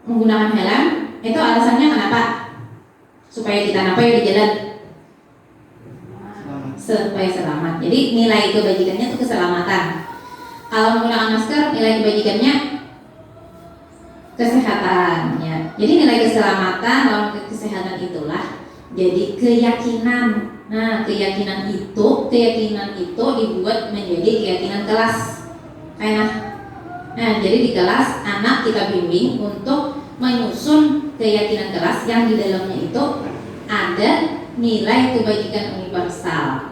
menggunakan helm itu alasannya kenapa? Supaya kita di jalan supaya selamat. Jadi nilai kebajikannya itu keselamatan. Kalau menggunakan masker, nilai kebajikannya kesehatannya. Jadi nilai keselamatan lawan kesehatan itulah jadi keyakinan. Nah, keyakinan itu dibuat menjadi keyakinan kelas. Nah, jadi di kelas anak kita bimbing untuk menyusun keyakinan kelas yang di dalamnya itu ada nilai kebajikan universal.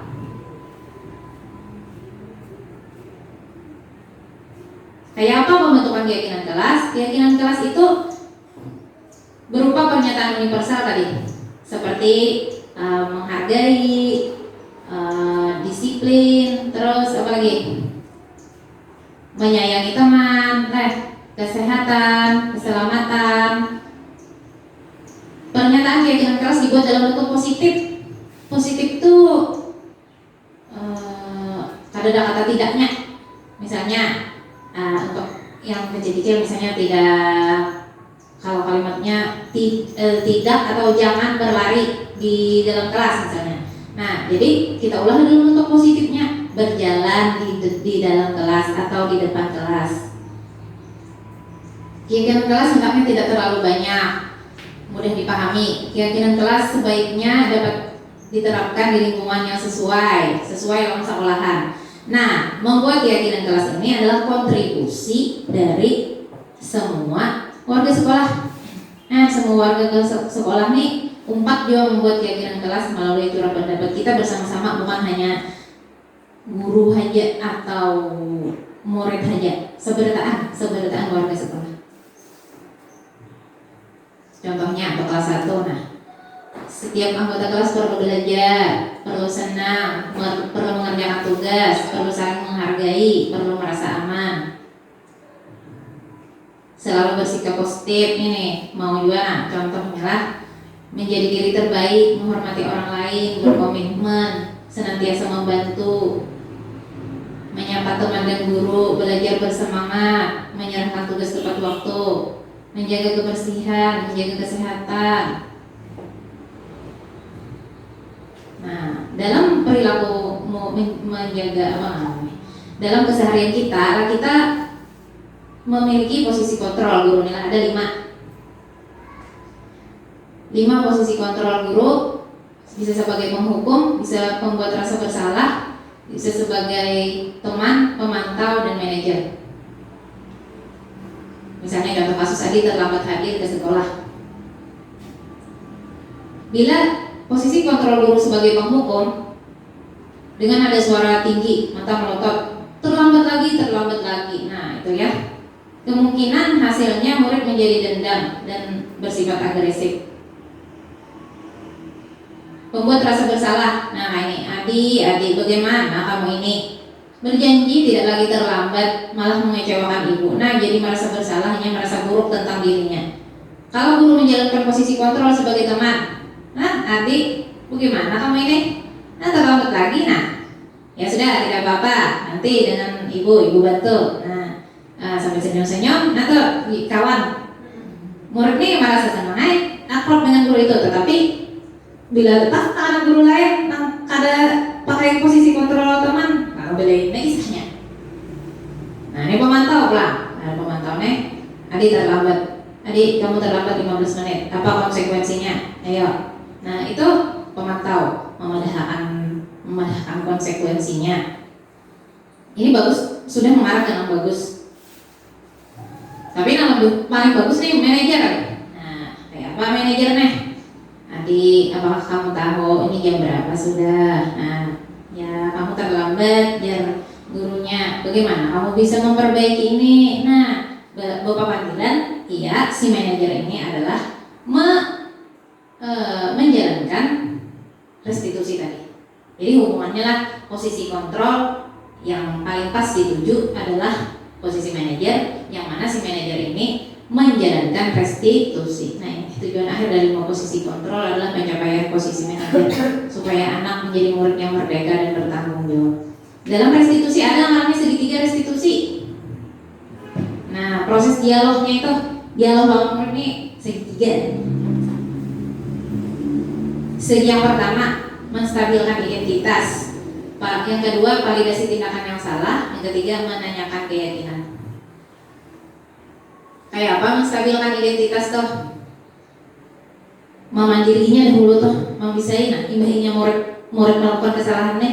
Kayak apa pembentukan keyakinan kelas? Keyakinan kelas itu berupa pernyataan universal tadi, seperti menghargai, disiplin, terus apa lagi? Menyayangi teman, kesehatan, keselamatan. Pernyataan keyakinan kelas dibuat dalam bentuk positif. Positif itu ada kata tidaknya. Misalnya untuk yang kecil-kecil misalnya tidak, kalau kalimatnya tidak atau jangan berlari di dalam kelas misalnya. Nah, jadi kita ulang dulu untuk positifnya, berjalan di dalam kelas atau di depan kelas. Keyakinan kelas hendaknya tidak terlalu banyak, mudah dipahami. Keyakinan kelas sebaiknya dapat diterapkan di lingkungan yang sesuai dalam sekolahan. Nah, membuat keyakinan kelas ini adalah kontribusi dari semua warga sekolah. Nah, semua warga sekolah nih umpat juga membuat keyakinan kelas melalui curah pendapat kita bersama-sama, bukan hanya guru saja atau murid saja, seberataan warga sekolah. Contohnya untuk kelas 1, nah setiap anggota kelas perlu belajar, perlu senang, perlu mengerjakan tugas, perlu saling menghargai, perlu merasa aman, selalu bersikap positif. Ini mau juga, nah contohnya lah menjadi diri terbaik, menghormati orang lain, berkomitmen, senantiasa membantu, menyapa teman dan guru, belajar bersemangat, menyerahkan tugas tepat waktu, menjaga kebersihan, menjaga kesehatan. Nah, dalam perilaku menjaga apa namanya? Dalam keseharian kita memiliki posisi kontrol guru. Nilai ada 5 posisi kontrol guru. Bisa sebagai penghukum, bisa pembuat rasa bersalah, bisa sebagai teman, pemantau, dan manajer. Misalnya contoh kasus Adi terlambat hadir ke sekolah. Bila posisi kontrol guru sebagai penghukum, dengan ada suara tinggi, mata melotot, terlambat lagi. Nah itu ya, kemungkinan hasilnya murid menjadi dendam dan bersifat agresif. Pembuat rasa bersalah, nah ini Adi bagaimana kamu ini berjanji tidak lagi terlambat, malah mengecewakan ibu. Nah jadi merasa bersalah, hanya merasa buruk tentang dirinya. Kalau guru menjalankan posisi kontrol sebagai teman, nah Adi bagaimana kamu ini? Nah terlambat lagi, nah ya sudah tidak apa-apa, nanti dengan ibu bantu. Nah sambil senyum-senyum, nah tuh kawan murid ini merasa senang, akrab dengan guru itu. Tetapi bila letak ke anak guru lain, ada pakai posisi kontrol teman, nah belain isahnya. Nah ini pemantau pulang, ada pemantau nih, Adi terlambat, Adi kamu terlambat 15 menit, apa konsekuensinya? Ayo. Nah itu pemantau memadahkan konsekuensinya. Ini bagus, sudah mengarah dengan bagus. Tapi yang paling bagus nih manajer. Nah kayak apa manajer nih? Adi, apakah kamu tahu ini jam berapa sudah? Nah ya kamu terlambat, biar gurunya bagaimana kamu bisa memperbaiki ini? Nah Bapak panggilan, iya si manajer ini adalah menjalankan restitusi tadi. Jadi hubungannya lah posisi kontrol yang paling pas dituju adalah posisi manajer, yang mana si manajer ini menjalankan restitusi. Nah ini tujuan akhir dari posisi kontrol adalah pencapaian posisi manajer supaya anak menjadi murid yang merdeka dan bertanggung jawab. Dalam restitusi ada namanya segitiga restitusi. Nah proses dialognya itu, dialog lawan murid ini segitiga. Segi yang pertama menstabilkan identitas, yang kedua validasi tindakan yang salah, yang ketiga menanyakan keyakinan. Kayak apa menstabilkan identitas toh? Memandirinya dahulu toh, membisain nah imbahinya murid melakukan kesalahannya,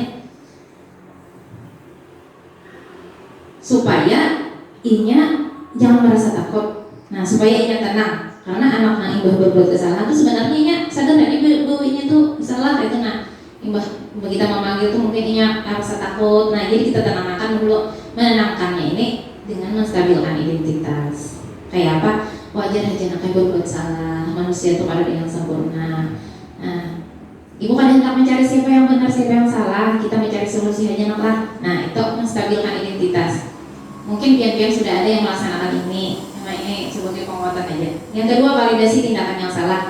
supaya inya jangan merasa takut. Nah supaya inya tenang, karena anak yang imbah berbuat kesalahan itu sebenarnya inya sadar dari ibunya tuh salah itu. Nah imbah kita memanggil tuh mungkin inya merasa takut. Nah jadi kita tenangkan dulu, menenangkannya ini dengan menstabilkan identitas. Kayak apa? Wajar aja anak berbuat salah, manusia itu pada yang sempurna. Nah ibu kadang tak mencari siapa yang benar siapa yang salah, kita mencari solusi aja nak lah. Nah itu menstabilkan identitas. Mungkin pian-pian sudah ada yang melaksanakan ini sebagai penguatan aja. Yang kedua validasi tindakan yang salah.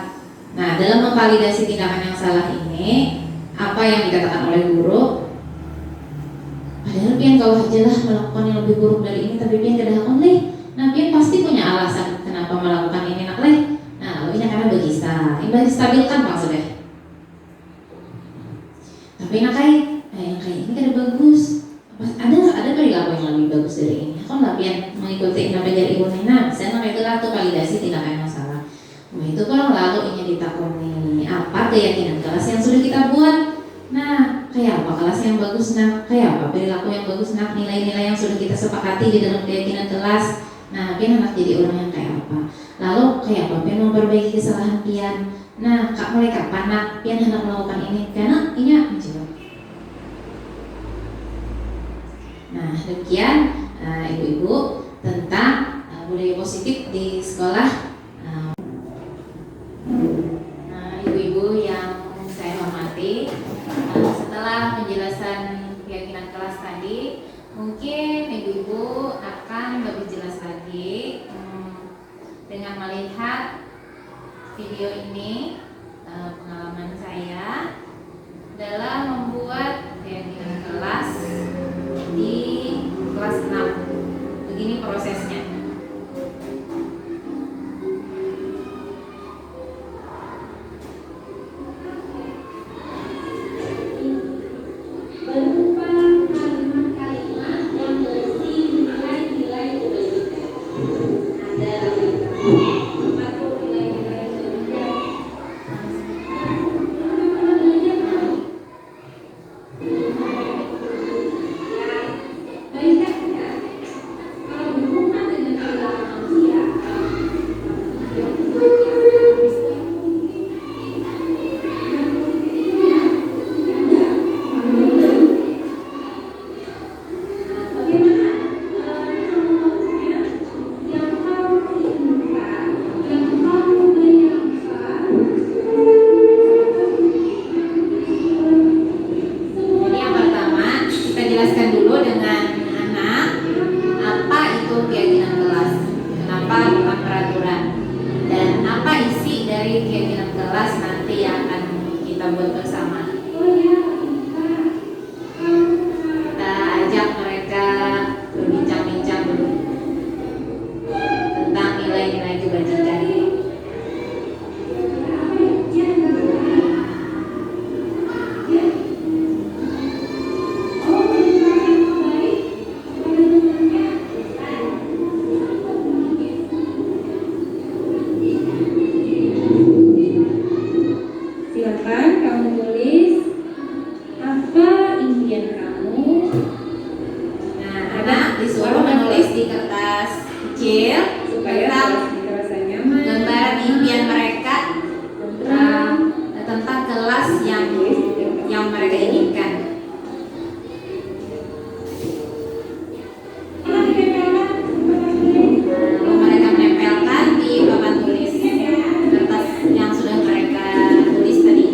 Nah dalam memvalidasi tindakan yang salah ini, apa yang dikatakan oleh guru, padahal pian kau aja lah melakukan yang lebih buruk dari ini, tapi pian tidak lakukan leh. Nah pian pasti punya alasan kenapa melakukan ini nak leh. Nah lalu ini karena begisa, ini distabilkan maksudnya. Tapi nak yang kayak ini kan bagus. Ada perilaku yang lebih bagus dari ini. Aku nggak pian mengikuti apa jadi ibu Nina. Saya namanya itu lah tuh validasi tindakan yang salah. Nah itu kalau lalu ini ditakuni apa keyakinan kelas yang sudah kita buat. Nah kayak apa kelas yang bagus nak? Kayak apa perilaku yang bagus nak? Nilai-nilai yang sudah kita sepakati di dalam keyakinan kelas. Nah pian anak jadi orang yang kayak apa? Lalu kayak apa pian memperbaiki kesalahan pian? Nah mulai kapan nak pian hendak melakukan ini? Karena ini mencoba. Nah demikian ibu-ibu tentang budaya positif di sekolah. Mungkin ibu-ibu akan lebih jelas lagi dengan melihat video ini, pengalaman saya dalam membuat keyakinan kelas di kelas 6. Begini prosesnya. Berupa kalimat-kalimat yang berisi nilai-nilai kebaikan. Ada atau nilai-nilai kebaikan. Baik kan? Kalau berhubungan dengan perilaku manusia, Jadi yang pertama kita jelaskan dulu dengan anak apa itu keyakinan kelas, kenapa bukan peraturan, dan apa isi dari keyakinan kelas nanti yang akan kita buat bersama. Kita ajak mereka berbincang-bincang dulu tentang nilai-nilai kebajikan. silakan kamu tulis apa impian kamu. Nah, anak disuruh menulis di kertas kecil Supaya tentang terasa nyaman. gambaran impian mereka tentang kelas yang mereka inginkan. Lalu mereka menempelkan di papan tulis kertas yang sudah mereka tulis tadi.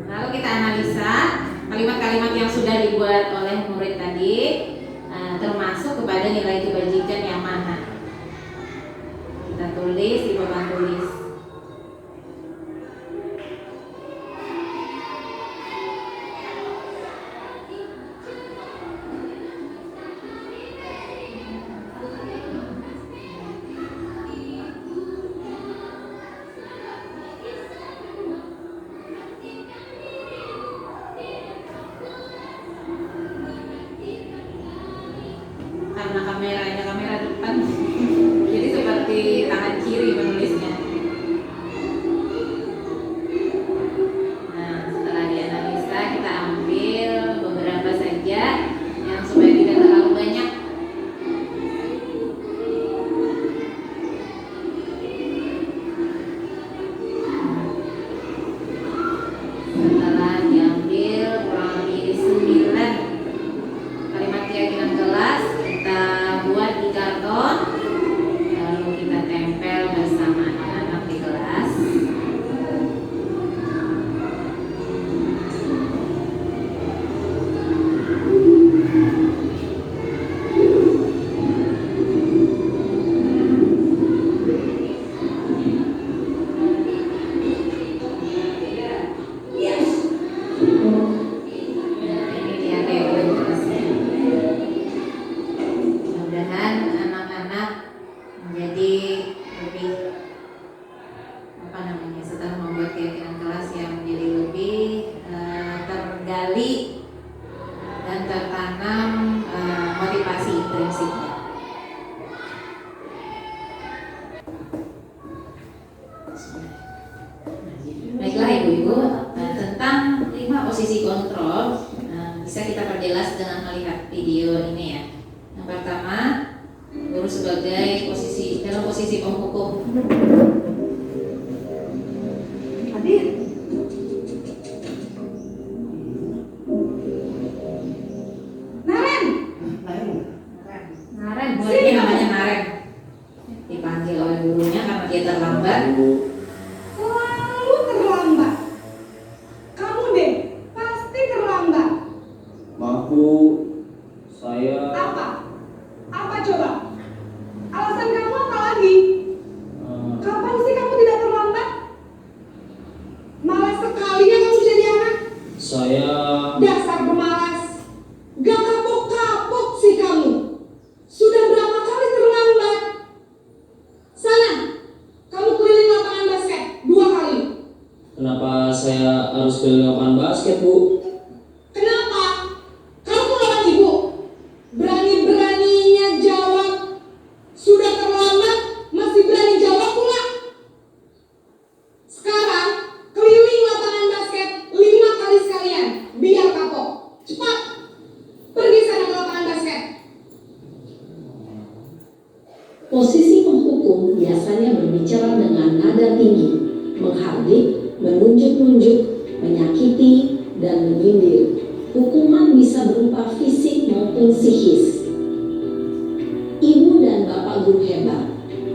Lalu kita analisa kalimat-kalimat yang sudah dibuat oleh murid tadi, termasuk kepada nilai kebajikan yang mana. Kita tulis di papan tulis. Karena kameranya kamera depan, jadi seperti tangan kiri menulisnya. Nah, setelah dianalisa kita ambil beberapa saja yang supaya tidak terlalu banyak. Setelah diambil kurang lebih 9 kalimat keyakinan kelas, kita buat di karton, lalu kita tempel bersama anak-anak di kelas. Ini dia keyakinan kelasnya. Mudah-mudahan anak-anak menjadi lebih setelah membuat keyakinan kelas yang menjadi lebih tergali dan tertanam motivasi intrinsiknya. Baiklah ibu-ibu, tentang 5 posisi kontrol bisa kita perjelas dengan melihat video ini ya. Yang pertama, guru sebagai dalam posisi penghukum. Hadir. Naren. Naren, muridnya namanya Naren. Dipanggil oleh gurunya karena dia terlambat. Selalu terlambat. Kamu deh, pasti terlambat. Maaf Bu, saya Apa? Apa coba? Alasan kamu apa lagi? Kapan sih kamu tidak terlambat? Malas sekali ya kamu jadi anak. saya Dasar pemalas. Gak kapok-kapok sih kamu. Sudah berapa kali terlambat? Sana, kamu keliling lapangan basket 2 kali. kenapa saya harus ke lapangan basket Bu? Kenapa? Kamu melawan ibu. Berani-beraninya jawab. Sudah terlambat, masih berani jawab pula. Sekarang, keliling lapangan basket 5 kali sekalian. Biar kapok. Cepat. Pergi sana ke lapangan basket. Posisi penghukum biasanya berbicara dengan nada tinggi, menghardik, menunjuk-nunjuk, menyakiti, dan menyindir. Hukuman bisa berupa fisik maupun psikis. Ibu dan bapak guru hebat.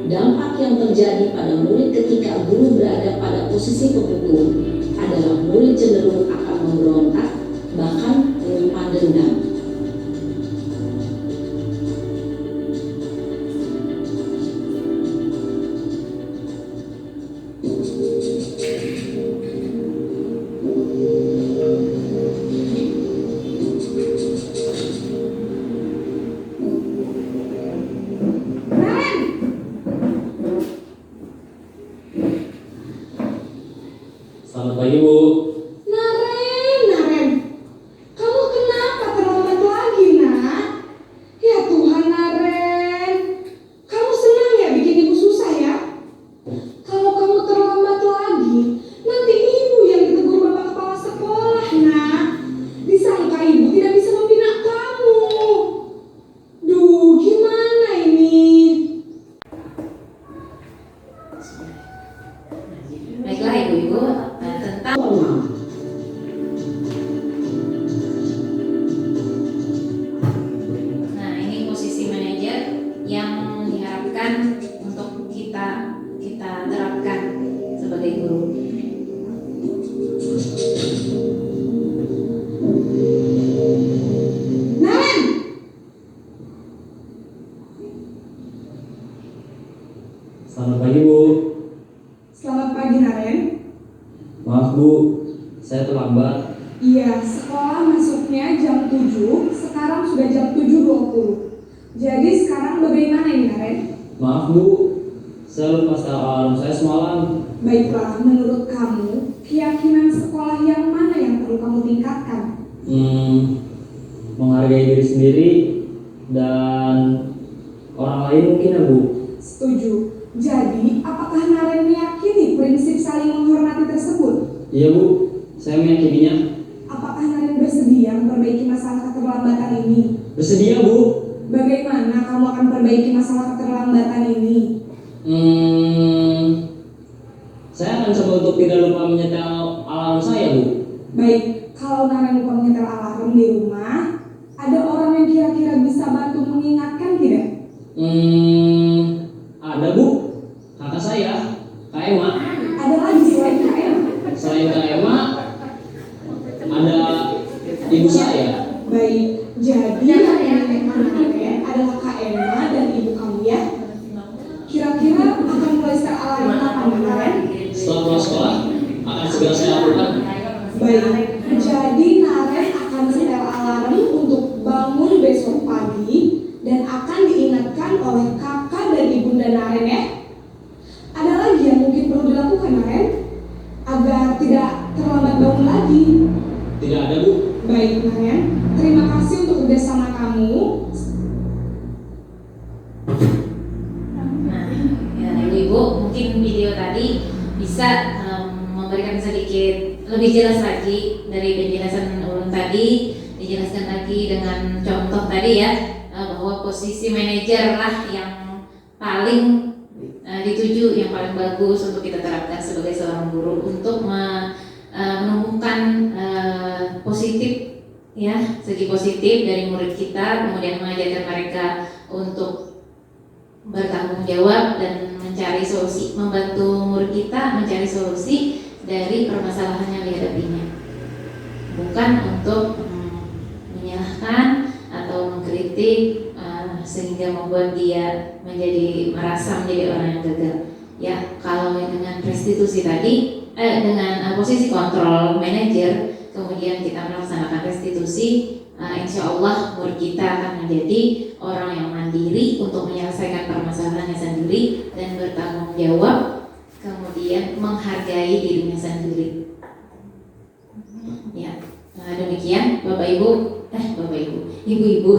Dampak yang terjadi pada murid ketika guru berada pada posisi penghukum adalah murid cenderung akan memberontak, bahkan menyimpan dendam. Naren, Selamat pagi Bu. Naren. Kamu kenapa terlambat lagi, nak? Ya Tuhan, Naren. Kamu senang ya bikin ibu susah ya? Kalau kamu terlambat lagi, nanti ibu yang ditegur bapak kepala sekolah, nak. Disangka ibu tidak bisa membina kamu. Duh, gimana ini? Baiklah ibu-ibu, tentang nah ini posisi manajer yang diharapkan untuk kita terapkan sebagai guru. Naren, Selamat pagi Bu. selamat pagi, Naren. Maaf Bu, saya terlambat. Iya, sekolah masuknya jam 7, sekarang sudah jam 7.20. Jadi sekarang bagaimana ini, Naren? Maaf Bu, saya lupa setel alarm saya semalam. Baiklah, menurut kamu, keyakinan sekolah yang mana yang perlu kamu tingkatkan? Menghargai diri sendiri dan orang lain mungkin ya Bu. Setuju. Jadi, apakah Naren meyakini prinsip saling menghormati tersebut? Iya Bu, saya meyakininya. Apakah Naren bersedia memperbaiki masalah keterlambatan ini? Bersedia Bu. Bagaimana kamu akan perbaiki masalah keterlambatan ini? Saya akan coba untuk tidak lupa menyetel alarm saya Bu. Baik, kalau Naren lupa menyetel alarm di rumah, ada orang yang kira-kira bisa bantu mengingatkan tidak? Ada Bu, kakak saya, Kak Emma. Ada lagi selain KM? Selain Kak Emma, ada ibu saya. Baik, jadi yang Naren adalah Kak Emma dan ibu kamu ya. Kira-kira akan mulai setel alarm kapan, Naren? Setelah pulang sekolah, akan segera saya lakukan. Baik, jadi Naren akan setel alarm untuk bangun besok pagi dan akan diingatkan oleh kakak dan ibunda Naren ya. Ada lagi yang mungkin perlu dilakukan, Naren, agar tidak terlambat bangun lagi. Tidak ada Bu. Baik, Naren, terima kasih untuk kerjasama kamu. Nah, ya, ibu-ibu mungkin video tadi bisa memberikan sedikit lebih jelas lagi dari penjelasan ulun tadi. dijelaskan lagi dengan contoh tadi ya, bahwa posisi manajer lah yang paling dituju, yang paling bagus untuk kita terapkan sebagai seorang guru untuk menumbuhkan positif ya, segi positif dari murid kita, kemudian mengajarkan mereka untuk bertanggung jawab dan mencari solusi, membantu murid kita mencari solusi dari permasalahan yang dihadapinya, bukan untuk menyalahkan atau mengkritik sehingga membuat dia merasa menjadi orang yang gagal. Ya, kalau dengan restitusi tadi, dengan posisi kontrol manajer, kemudian kita melaksanakan restitusi, insya Allah murid kita akan menjadi orang yang mandiri untuk menyelesaikan permasalahannya sendiri dan bertanggung jawab, kemudian menghargai dirinya sendiri. Ya, demikian Bapak Ibu, Ibu-ibu.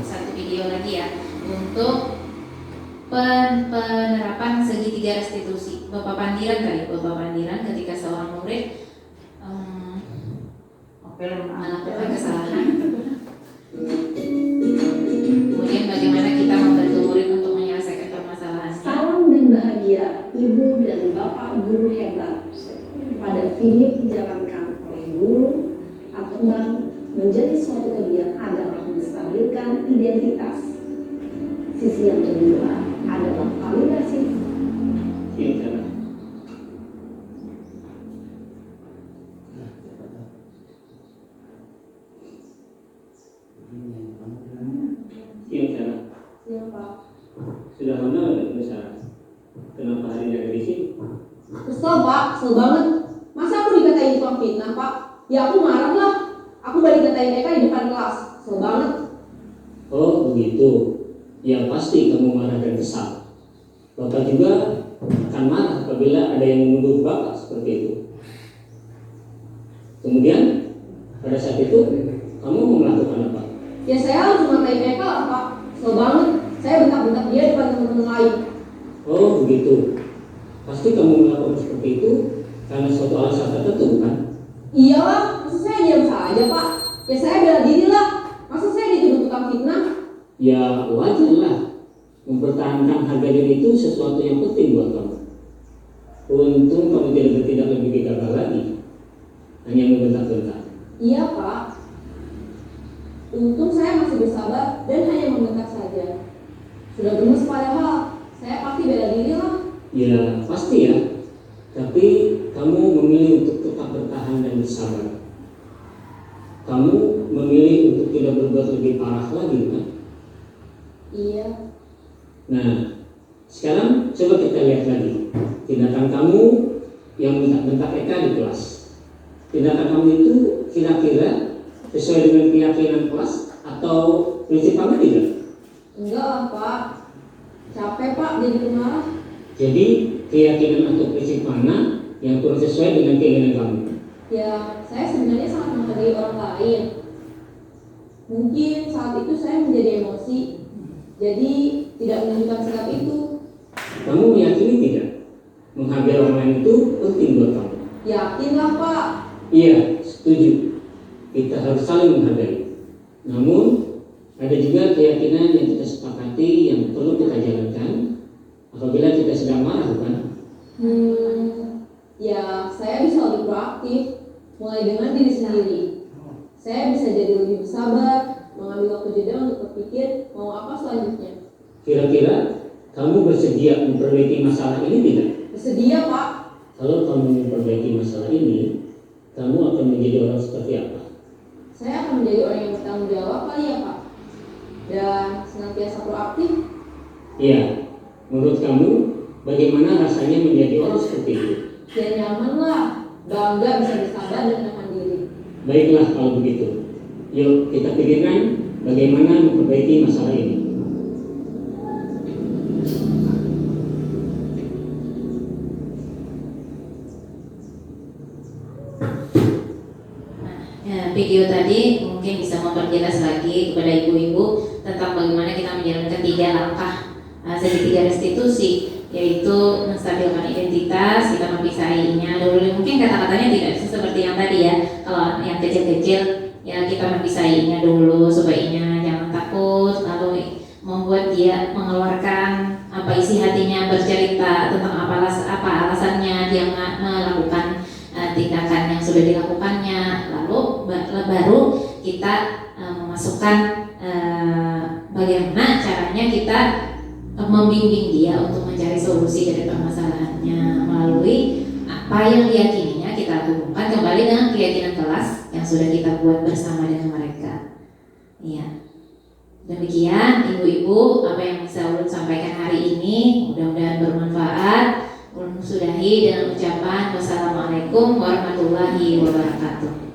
Satu video lagi ya untuk penerapan segitiga restitusi. Bapak Pandiran ketika seorang murid melakukan kesalahan, kemudian bagaimana kita membantu murid untuk menyelesaikan permasalahan. Salam dan bahagia Ibu dan Bapak guru hebat. Pada video dijalankan oleh guru atau menjadi suatu kegiatan adalah menstabilkan identitas. Sisi yang kedua adalah validasi. Siapa? Sudah mana besar? Kenapa hari ini ada di sini? Kesel Pak, kesel banget. Masa aku dikatain tukang fitnah Pak? Ya aku marah lah. Aku balik katain Eka di depan kelas. Kesel banget. Oh begitu. Ya pasti kamu marah dan kesal. Bapak juga akan marah apabila ada yang menuduh Bapak seperti itu. Kemudian pada saat itu kamu mau melakukan apa? Ya saya harus ngatain Eka lah Pak. Kesel banget. Saya bentak-bentak dia depan teman-teman lain. Oh begitu. Pasti kamu melakukan seperti itu karena suatu alasan tertentu kan? Iyalah, masa saya diam saja Pak? Ya saya bela diri lah. Masa saya dituduh tukang fitnah? Ya wajar lah. Mempertahankan harga diri itu sesuatu yang penting buat kamu. Untung kamu tidak bertindak lebih gegabah lagi, hanya membentak-bentak. Iya Pak. Untung saya masih bersabar dan hanya membentak saja. Sudah gemes padahal, saya pasti bela diri lah. Ya pasti ya. Tapi kamu memilih untuk tetap bertahan dan bersabar. Kamu memilih untuk tidak berbuat lebih parah lagi kan? Iya. Nah, sekarang coba kita lihat lagi tindakan kamu yang bentak-bentak Eka di kelas. Tindakan kamu itu kira-kira sesuai dengan keyakinan kelas atau prinsip kamu tidak? Enggak lah Pak. Capek Pak jadi pemarah. Jadi keyakinan atau prinsip mana yang kurang sesuai dengan keinginan kamu? Ya, saya sebenarnya sangat menghargai orang lain. Mungkin saat itu saya menjadi emosi, jadi tidak menunjukkan sikap itu. Kamu meyakini tidak? Menghargai orang lain itu penting buat kamu. Yakinlah Pak. Iya, setuju. Kita harus saling menghargai. Namun, ada juga keyakinan yang kita sepakati yang perlu kita jalankan apabila kita sedang marah, bukan? Ya saya bisa lebih proaktif, mulai dengan diri sendiri. Saya bisa jadi lebih bersabar, mengambil waktu jeda untuk berpikir mau apa selanjutnya. Kira-kira kamu bersedia memperbaiki masalah ini tidak? Bersedia Pak. Kalau kamu memperbaiki masalah ini, kamu akan menjadi orang seperti apa? Saya akan menjadi orang yang bertanggung jawab kali ya Pak. Dan senantiasa proaktif. Iya, menurut kamu bagaimana rasanya menjadi orang seperti itu? Ya nyaman lah, bangga bisa bersabar dan menahan diri. Baiklah kalau begitu. Yuk kita pikirkan bagaimana memperbaiki masalah ini. Video tadi mungkin bisa memperjelas lagi kepada ibu-ibu tentang bagaimana kita menjalankan 3 langkah segitiga restitusi. yaitu menstabilkan identitas, kita mempisahinya dulu. Mungkin kata-katanya tidak seperti yang tadi ya. Kalau yang kecil-kecil ya kita mempisahinya dulu supaya jangan takut, lalu membuat dia mengeluarkan apa isi hatinya, bercerita tentang apa alasannya dia melakukan tindakan yang sudah dilakukannya. Lalu baru kita memasukkan bagaimana caranya kita membimbing dia untuk mencari solusi dari permasalahannya melalui apa yang diyakininya. Kita hubungkan kembali dengan keyakinan kelas yang sudah kita buat bersama dengan mereka. Iya. Demikian ibu-ibu apa yang bisa Ulun sampaikan hari ini, mudah-mudahan bermanfaat. Ulun sudahi dengan ucapan wassalamualaikum warahmatullahi wabarakatuh.